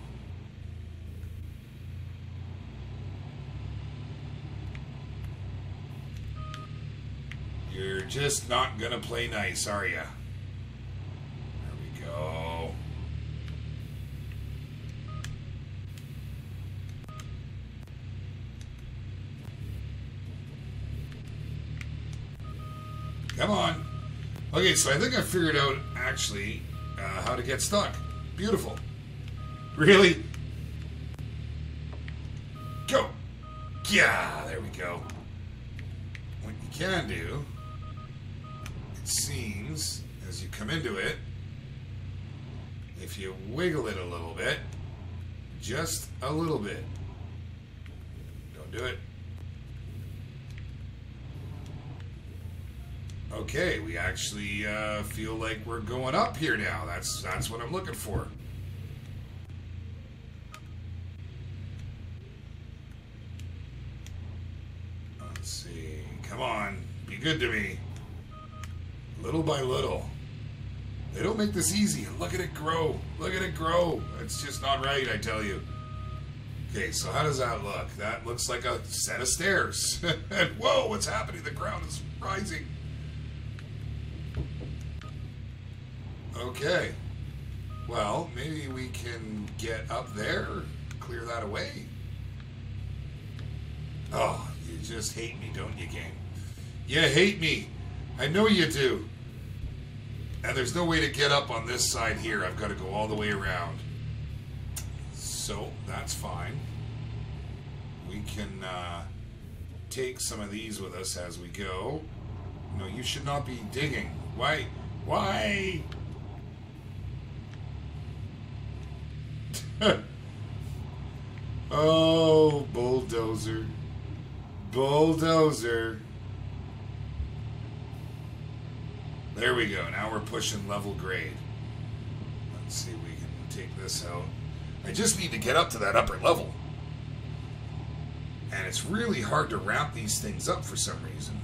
You're just not gonna play nice, are ya? There we go. Come on. Okay, so I think I figured out, actually, how to get stuck. Beautiful. Really? Go. Yeah, there we go. What you can do, it seems, as you come into it, if you wiggle it a little bit, just a little bit. Don't do it. Okay, we actually feel like we're going up here now. That's what I'm looking for. Let's see. Come on. Be good to me. Little by little. They don't make this easy. Look at it grow. Look at it grow. It's just not right, I tell you. Okay, so how does that look? That looks like a set of stairs. And whoa, what's happening? The ground is rising. Okay. Well, maybe we can get up there, clear that away. Oh, you just hate me, don't you, game? You hate me. I know you do. And there's no way to get up on this side here. I've got to go all the way around. So, that's fine. We can take some of these with us as we go. No, you should not be digging. Why? Why? Oh, bulldozer. Bulldozer. There we go. Now we're pushing level grade. Let's see if we can take this out. I just need to get up to that upper level. And it's really hard to ramp these things up for some reason.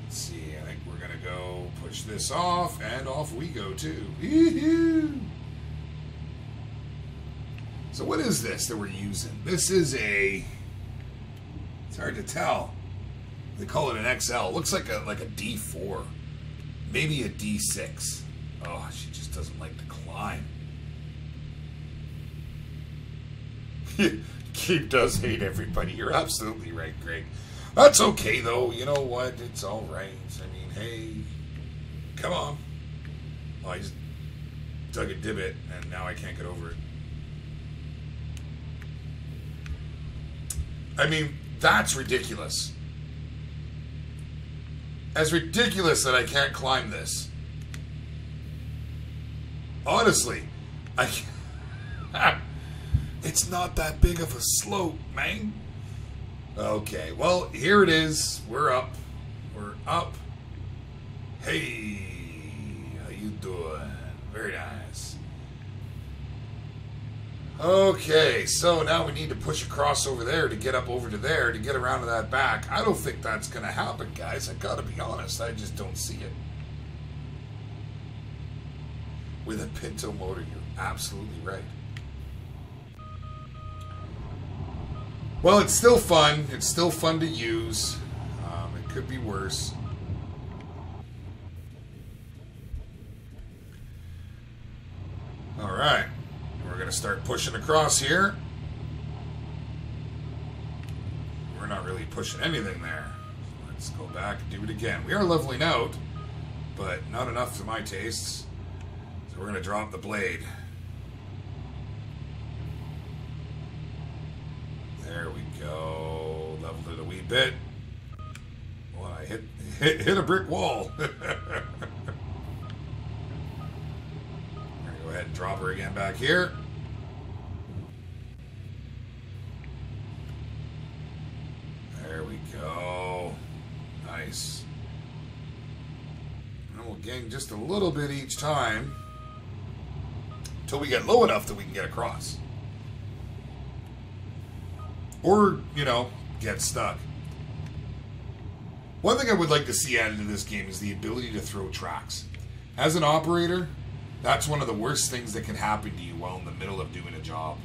Let's see. I think we're going to go push this off, and off we go too. Woo-hoo! So what is this that we're using? This is a... It's hard to tell. They call it an XL. It looks like a D4. Maybe a D6. Oh, she just doesn't like to climb. Keith does hate everybody. You're absolutely right, Greg. That's okay, though. You know what? It's all right. I mean, hey, come on. Well, I just dug a divot, and now I can't get over it. I mean, that's ridiculous. As ridiculous that I can't climb this. Honestly, I can't. It's not that big of a slope, man. Okay, well, here it is. We're up. We're up. Hey, how you doing? Very nice. Okay, so now we need to push across over there to get up over to there to get around to that back. I don't think that's going to happen, guys. I gotta be honest. I just don't see it. With a Pinto motor, you're absolutely right. Well, it's still fun. It's still fun to use. It could be worse. All right. We're going to start pushing across here. We're not really pushing anything there. So let's go back and do it again. We are leveling out, but not enough for my tastes. So we're going to drop the blade. There we go. Leveled it a wee bit. Well, I hit a brick wall. We're going to go ahead and drop her again back here. There we go. Nice. And we'll gain just a little bit each time until we get low enough that we can get across. Or, you know, get stuck. One thing I would like to see added to this game is the ability to throw tracks. As an operator, that's one of the worst things that can happen to you while in the middle of doing a job,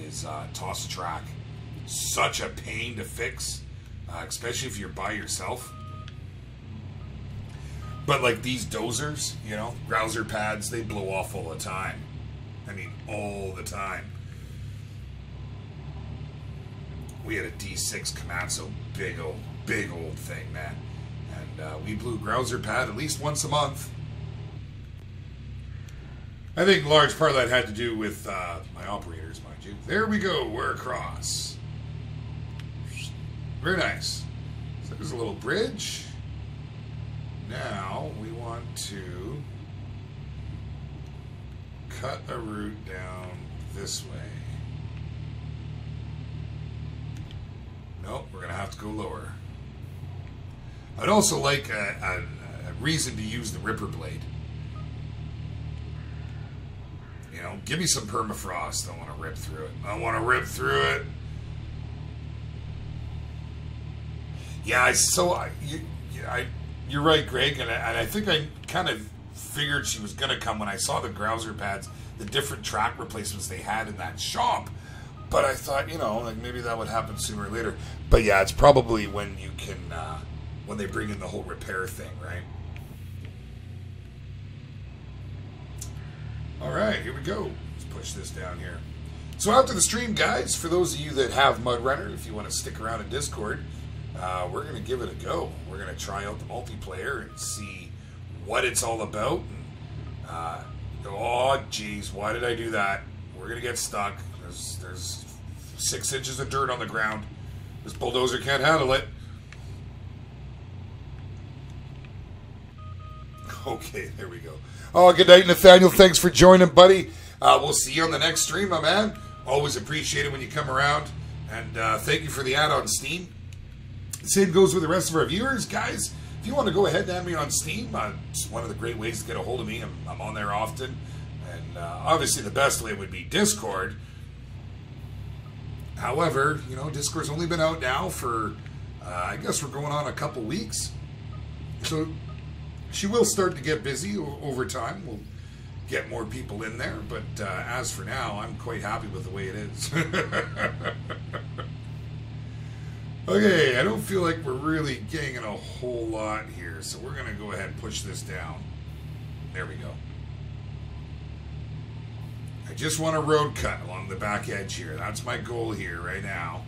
is toss a track. Such a pain to fix, especially if you're by yourself. But like these dozers, you know, grouser pads, they blow off all the time. I mean, all the time. We had a D6 Komatsu, big old thing, man. And we blew grouser pad at least once a month. I think a large part of that had to do with my operators, mind you. There we go, we're across. Very nice. So there's a little bridge. Now we want to cut a route down this way. Nope, we're going to have to go lower. I'd also like a reason to use the Ripper Blade. You know, give me some permafrost. I want to rip through it. I want to rip through it. Yeah, you're right, Greg, and I think I kind of figured she was going to come when I saw the grouser pads, the different track replacements they had in that shop. But I thought, you know, like maybe that would happen sooner or later. But yeah, it's probably when you can, when they bring in the whole repair thing, right? All right, here we go. Let's push this down here. So after the stream, guys, for those of you that have MudRunner, if you want to stick around in Discord, we're going to give it a go. We're going to try out the multiplayer and see what it's all about. And, oh, geez, why did I do that? We're going to get stuck. There's 6 inches of dirt on the ground. This bulldozer can't handle it. Okay, there we go. Oh, good night, Nathaniel. Thanks for joining, buddy. We'll see you on the next stream, my man. Always appreciate it when you come around. And thank you for the ad on Steam. The same goes with the rest of our viewers, guys. If you want to go ahead and add me on Steam, it's one of the great ways to get a hold of me. I'm on there often. And obviously the best way would be Discord. However, you know, Discord's only been out now for, I guess we're going on a couple weeks. So she will start to get busy over time. We'll get more people in there. But as for now, I'm quite happy with the way it is. Okay, I don't feel like we're really gaining a whole lot here. So we're going to go ahead and push this down. There we go. I just want a road cut along the back edge here. That's my goal here right now.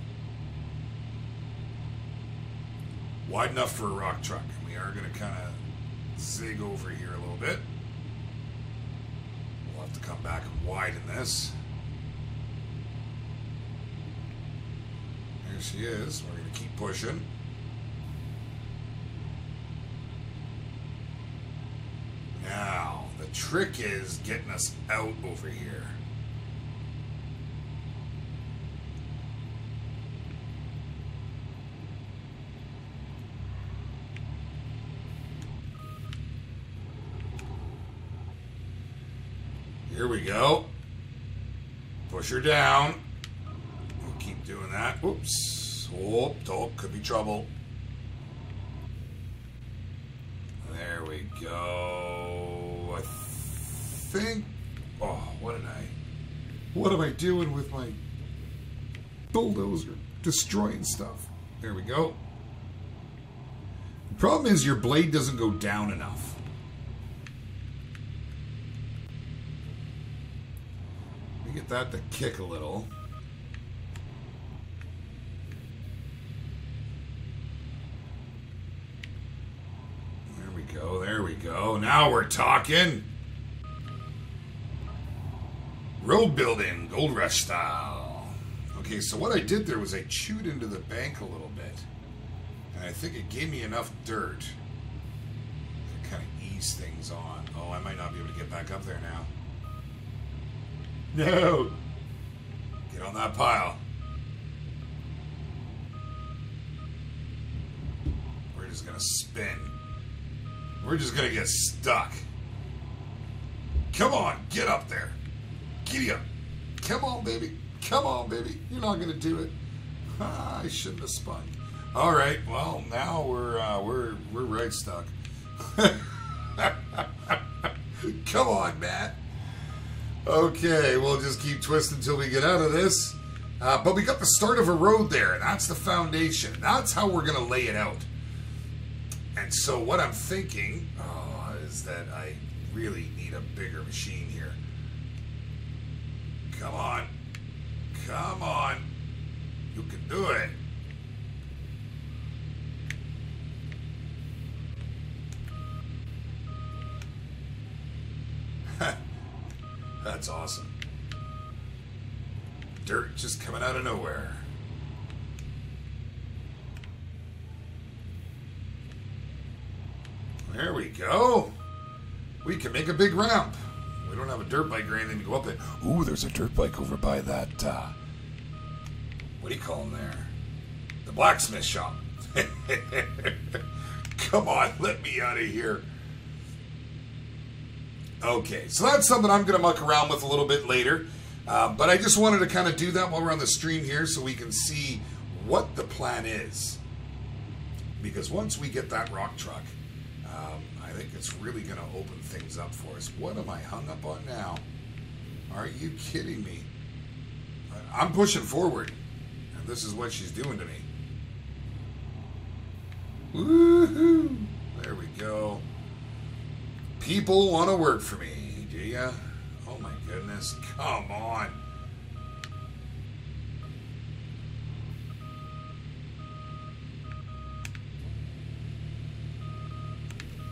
Wide enough for a rock truck. We are going to kind of zig over here a little bit. We'll have to come back and widen this. There she is. We're going to keep pushing. Now, the trick is getting us out over here. Here we go. Push her down. We'll keep doing that. Oops. Oh, could be trouble. There we go. I think... Oh, what am I doing with my bulldozer? Destroying stuff. There we go. The problem is your blade doesn't go down enough. Let me get that to kick a little. There we go. Now we're talking. Road building, Gold Rush style. Okay, so what I did there was I chewed into the bank a little bit. And I think it gave me enough dirt to kind of ease things on. Oh, I might not be able to get back up there now. No! Get on that pile. We're just gonna spin. We're just gonna get stuck. Come on, get up there. Giddy up. Come on, baby. Come on, baby. You're not gonna do it. I shouldn't have spun. All right. Well, now we're right stuck. Come on, Matt. Okay, we'll just keep twisting until we get out of this. But we got the start of a road there, and that's the foundation. That's how we're gonna lay it out. And so what I'm thinking is that I really need a bigger machine here. Come on. Come on. You can do it. That's awesome. Dirt just coming out of nowhere. There we go. We can make a big ramp. We don't have a dirt bike or anything to go up it. Ooh, there's a dirt bike over by that, what do you call them there? The blacksmith shop. Come on, let me out of here. Okay, so that's something I'm going to muck around with a little bit later. But I just wanted to kind of do that while we're on the stream here so we can see what the plan is. Because once we get that rock truck, I think it's really going to open things up for us. What am I hung up on now? Are you kidding me? I'm pushing forward, and this is what she's doing to me. Woohoo! There we go. People want to work for me, do ya? Oh my goodness, come on.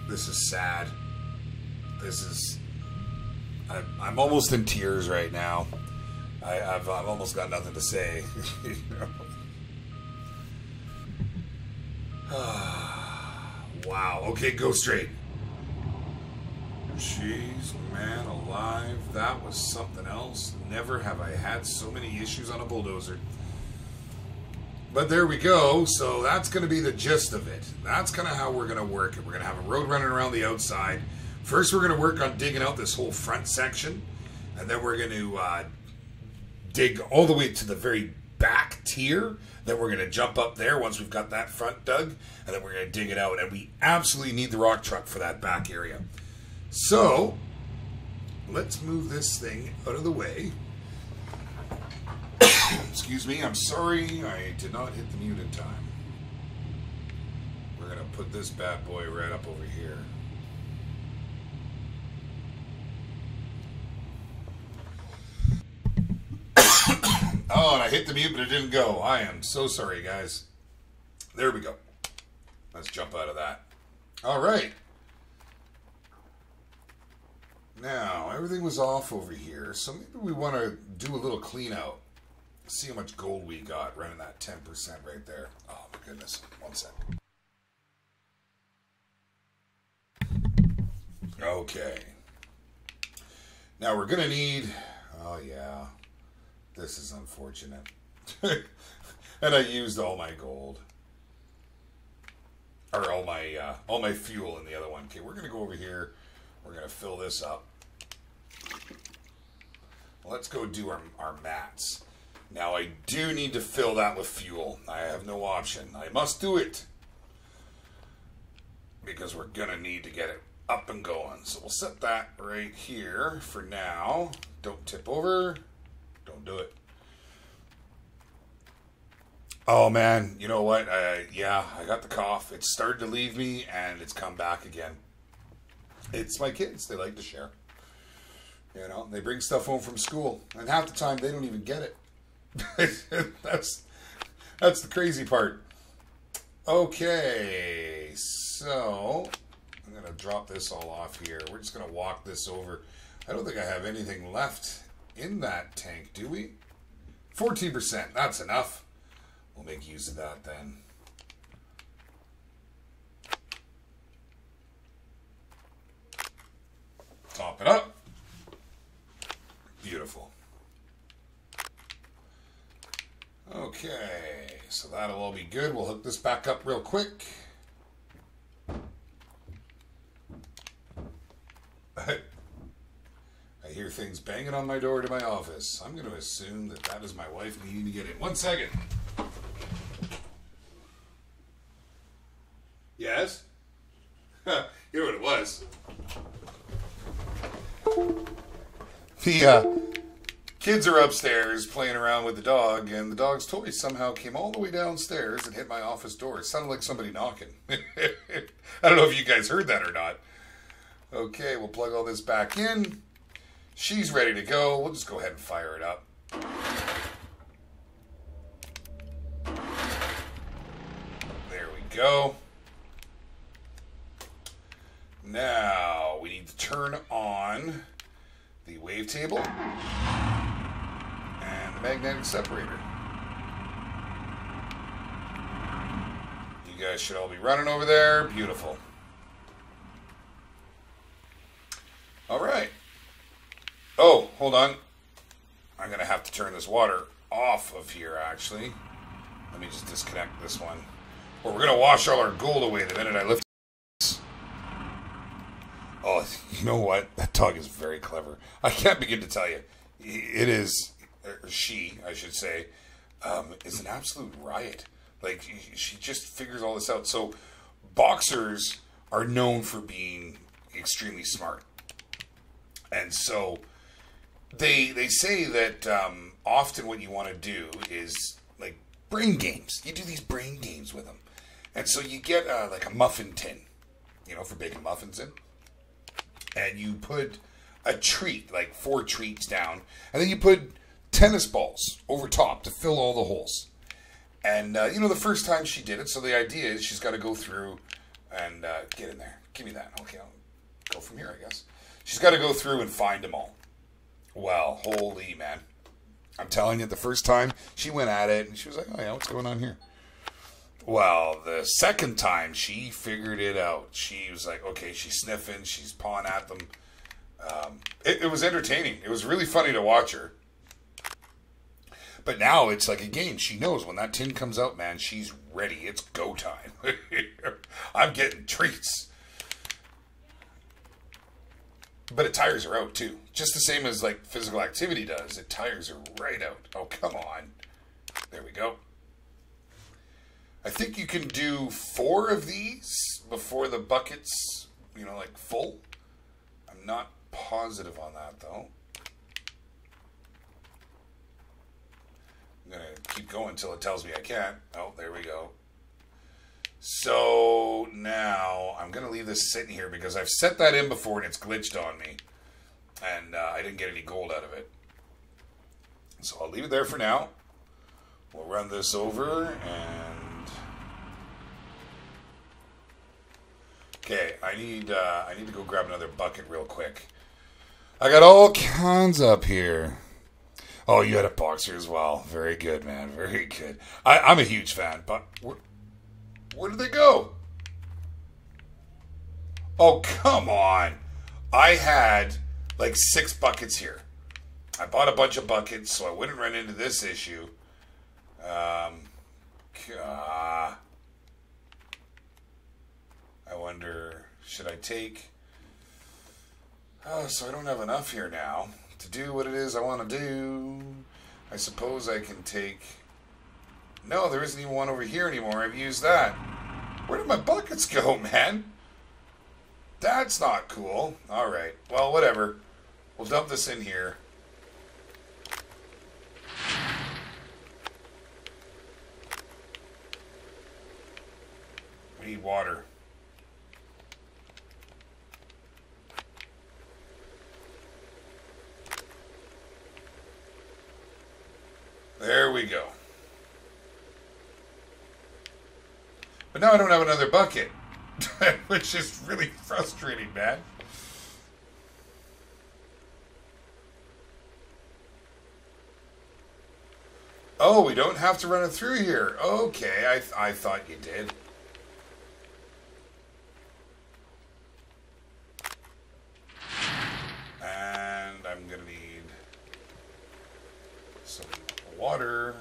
This is sad. This is... I'm almost in tears right now. I've almost got nothing to say. You know? Wow. Okay, go straight. Jeez, man alive. That was something else. Never have I had so many issues on a bulldozer. But there we go. So that's going to be the gist of it. That's kind of how we're going to work it. We're going to have a road running around the outside. First, we're going to work on digging out this whole front section. And then we're going to dig all the way to the very back tier. Then we're going to jump up there once we've got that front dug. And then we're going to dig it out. And we absolutely need the rock truck for that back area. So, let's move this thing out of the way. Excuse me, I'm sorry, I did not hit the mute in time. We're going to put this bad boy right up over here. Oh, and I hit the mute, but it didn't go. I am so sorry, guys. There we go. Let's jump out of that. All right. Now, everything was off over here, so maybe we want to do a little clean out. See how much gold we got running that 10% right there. Oh, my goodness. One sec. Okay. Now, we're going to need... Oh, yeah. This is unfortunate. And I used all my gold. Or all my fuel in the other one. Okay, we're going to go over here. We're going to fill this up. Let's go do our mats. Now, I do need to fill that with fuel. I have no option. I must do it. Because we're going to need to get it up and going. So we'll set that right here for now. Don't tip over. Don't do it. Oh, man. You know what? Yeah, I got the cough. It started to leave me, and it's come back again. It's my kids. They like to share. You know, they bring stuff home from school, and half the time they don't even get it. That's the crazy part. Okay, so I'm going to drop this all off here. We're just going to walk this over. I don't think I have anything left in that tank, do we? 14%, that's enough. We'll make use of that then. Top it up. Beautiful. Okay, so that'll all be good. We'll hook this back up real quick. I hear things banging on my door to my office. I'm going to assume that that is my wife needing to get in. 1 second. Yes? You know what it was? The kids are upstairs playing around with the dog, and the dog's toy somehow came all the way downstairs and hit my office door. It sounded like somebody knocking. I don't know if you guys heard that or not. Okay, we'll plug all this back in. She's ready to go. We'll just go ahead and fire it up. There we go. Now, we need to turn on the wavetable and the magnetic separator. You guys should all be running over there. Beautiful. All right. Oh, hold on. I'm going to have to turn this water off of here, actually. Let me just disconnect this one. Or we're going to wash all our gold away the minute I lift this. Oh, you know what? That dog is very clever. I can't begin to tell you. It is, she, I should say, is an absolute riot. Like, she just figures all this out. So, boxers are known for being extremely smart. And so, they say that often what you want to do is, like, brain games. You do these brain games with them. And so you get, like, a muffin tin, you know, for baking muffins in. And you put a treat, like 4 treats down. And then you put tennis balls over top to fill all the holes. And, you know, the first time she did it, so the idea is she's got to go through and get in there. Give me that. Okay, I'll go from here, I guess. She's got to go through and find them all. Well, holy man. I'm telling you, the first time she went at it, and she was like, oh yeah, what's going on here? Well, the second time, she figured it out. She was like, okay, she's sniffing, she's pawing at them. It was entertaining. It was really funny to watch her. But now it's like a game. She knows when that tin comes out, man, she's ready. It's go time. I'm getting treats. But it tires her out, too. Just the same as, like, physical activity does. It tires her right out. Oh, come on. There we go. I think you can do 4 of these before the bucket's, like, full. I'm not positive on that, though. I'm going to keep going until it tells me I can't. Oh, there we go. So now I'm going to leave this sitting here because I've set that in before and it's glitched on me. And I didn't get any gold out of it. So I'll leave it there for now. We'll run this over and... Okay, I need to go grab another bucket real quick. I got all kinds up here. Oh, you had a boxer as well. Very good, man. Very good. I'm a huge fan, but... Where did they go? Oh, come on. I had like 6 buckets here. I bought a bunch of buckets so I wouldn't run into this issue. I wonder, should I take... Oh, so I don't have enough here now to do what it is I want to do. I suppose I can take... No, there isn't even one over here anymore. I've used that. Where did my buckets go, man? That's not cool. Alright. Well, whatever. We'll dump this in here. We need water. There we go. But now I don't have another bucket, which is really frustrating, man. Oh, we don't have to run it through here. Okay, I thought you did. And I'm going to need some water.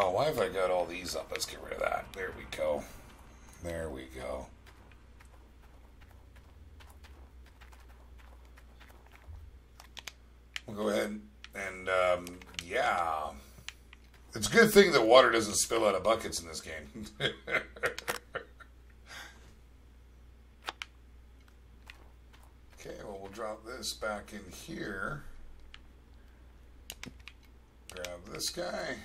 Oh, why have I got all these up? Let's get rid of that. There we go. There we go. We'll go ahead and, yeah. It's a good thing that water doesn't spill out of buckets in this game. Okay, well, we'll drop this back in here. Grab this guy.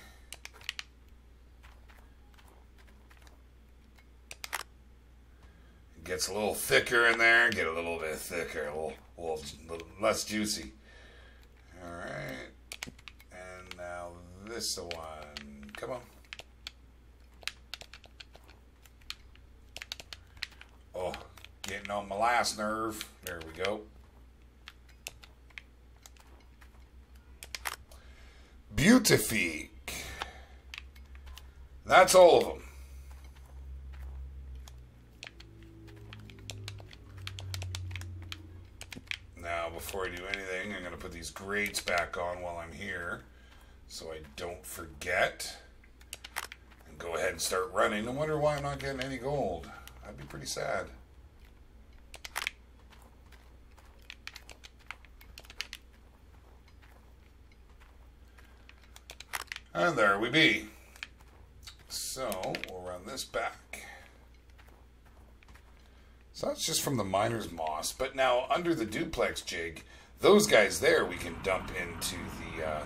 Gets a little thicker in there, get a little bit thicker, a little less juicy. Alright. And now this one. Come on. Oh, getting on my last nerve. There we go. Beautifique. That's all of them. Now, before I do anything, I'm going to put these grates back on while I'm here so I don't forget. And go ahead and start running. I wonder why I'm not getting any gold. That'd be pretty sad. And there we be. So, we'll run this back. So that's just from the miner's moss. But now, under the duplex jig, those guys there we can dump into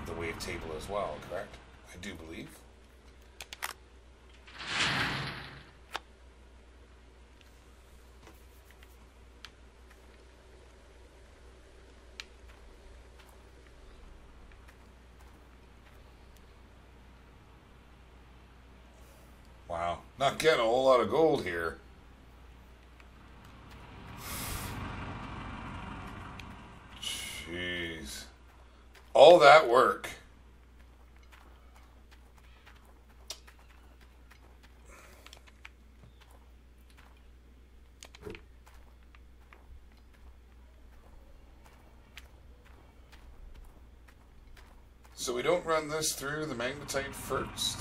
the wave table as well, correct? I do believe. Not getting a whole lot of gold here. Jeez. All that work. So we don't run this through the magnetite first?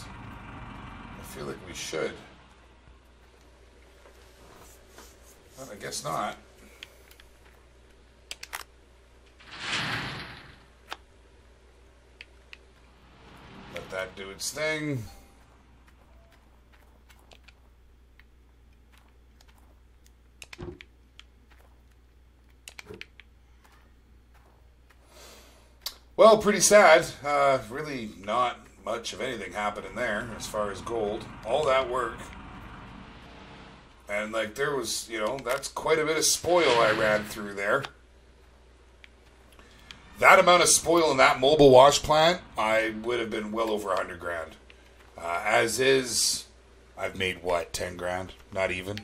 I feel like we should. But I guess not. Let that do its thing. Well, pretty sad. Really not much of anything happening there as far as gold. All that work. And, like, there was, you know, that's quite a bit of spoil I ran through there. That amount of spoil in that mobile wash plant, I would have been well over 100 grand. As is, I've made, what, 10 grand? Not even.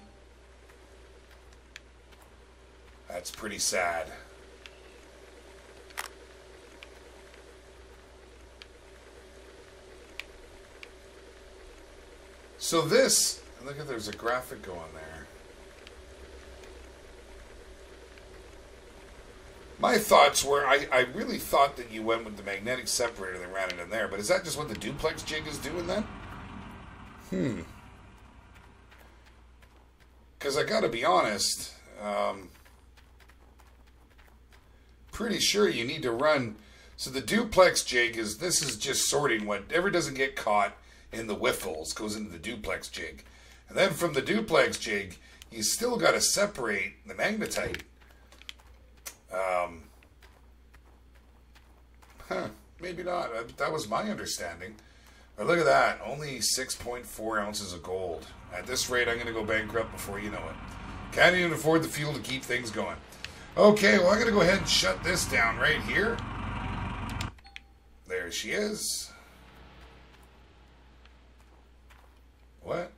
That's pretty sad. So this, look at, there's a graphic going there. My thoughts were, I really thought that you went with the magnetic separator and ran it in there, but is that just what the duplex jig is doing then? Because I gotta be honest, pretty sure you need to run, so the duplex jig is, this is just sorting whatever doesn't get caught in the wiffles goes into the duplex jig. And then from the duplex jig, you still got to separate the magnetite. Maybe not. That was my understanding. But look at that. Only 6.4 ounces of gold. At this rate, I'm going to go bankrupt before you know it. Can't even afford the fuel to keep things going. Okay, well, I'm going to go ahead and shut this down right here. There she is. What?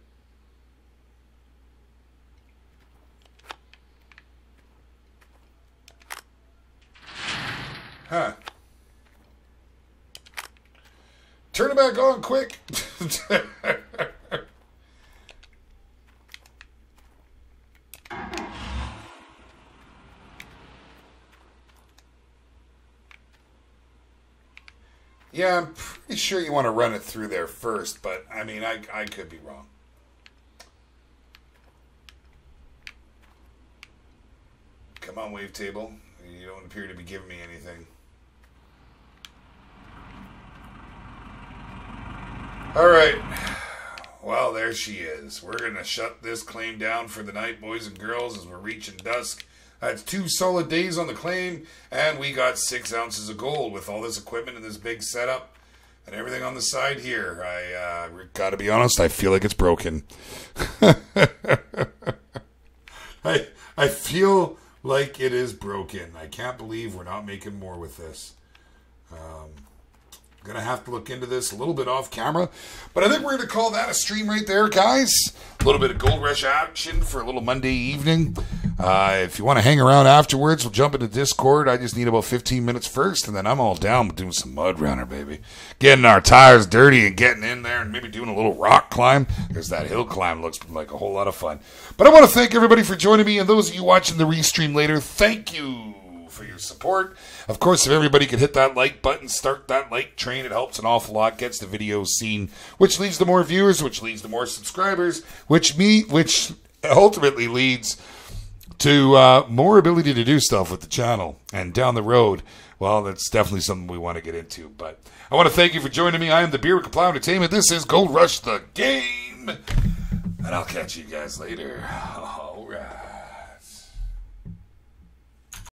Huh. Turn it back on quick. Yeah, I'm pretty sure you want to run it through there first, but I mean, I could be wrong. Come on, wavetable. You don't appear to be giving me anything. Alright. Well, there she is. We're going to shut this claim down for the night, boys and girls, as we're reaching dusk. That's 2 solid days on the claim, and we got 6 ounces of gold with all this equipment and this big setup and everything on the side here. I gotta be honest, I feel like it's broken. I feel like it is broken. I can't believe we're not making more with this. Gonna have to look into this a little bit off camera, but I think we're gonna call that a stream right there, guys. A little bit of Gold Rush action for a little Monday evening. If you want to hang around afterwards, we'll jump into Discord. I just need about 15 minutes first, and then I'm all down with doing some mud runner, baby. Getting our tires dirty and getting in there and maybe doing a little rock climb. There's that hill climb. Looks like a whole lot of fun. But I want to thank everybody for joining me, and those of you watching the restream later, thank you for your support. Of course, if everybody could hit that like button, start that like train, it helps an awful lot, gets the video seen, which leads to more viewers, which leads to more subscribers, which ultimately leads to more ability to do stuff with the channel. And down the road, well, that's definitely something we want to get into. But I want to thank you for joining me. I am the Beer with Kaplow Entertainment. This is Gold Rush the Game. And I'll catch you guys later.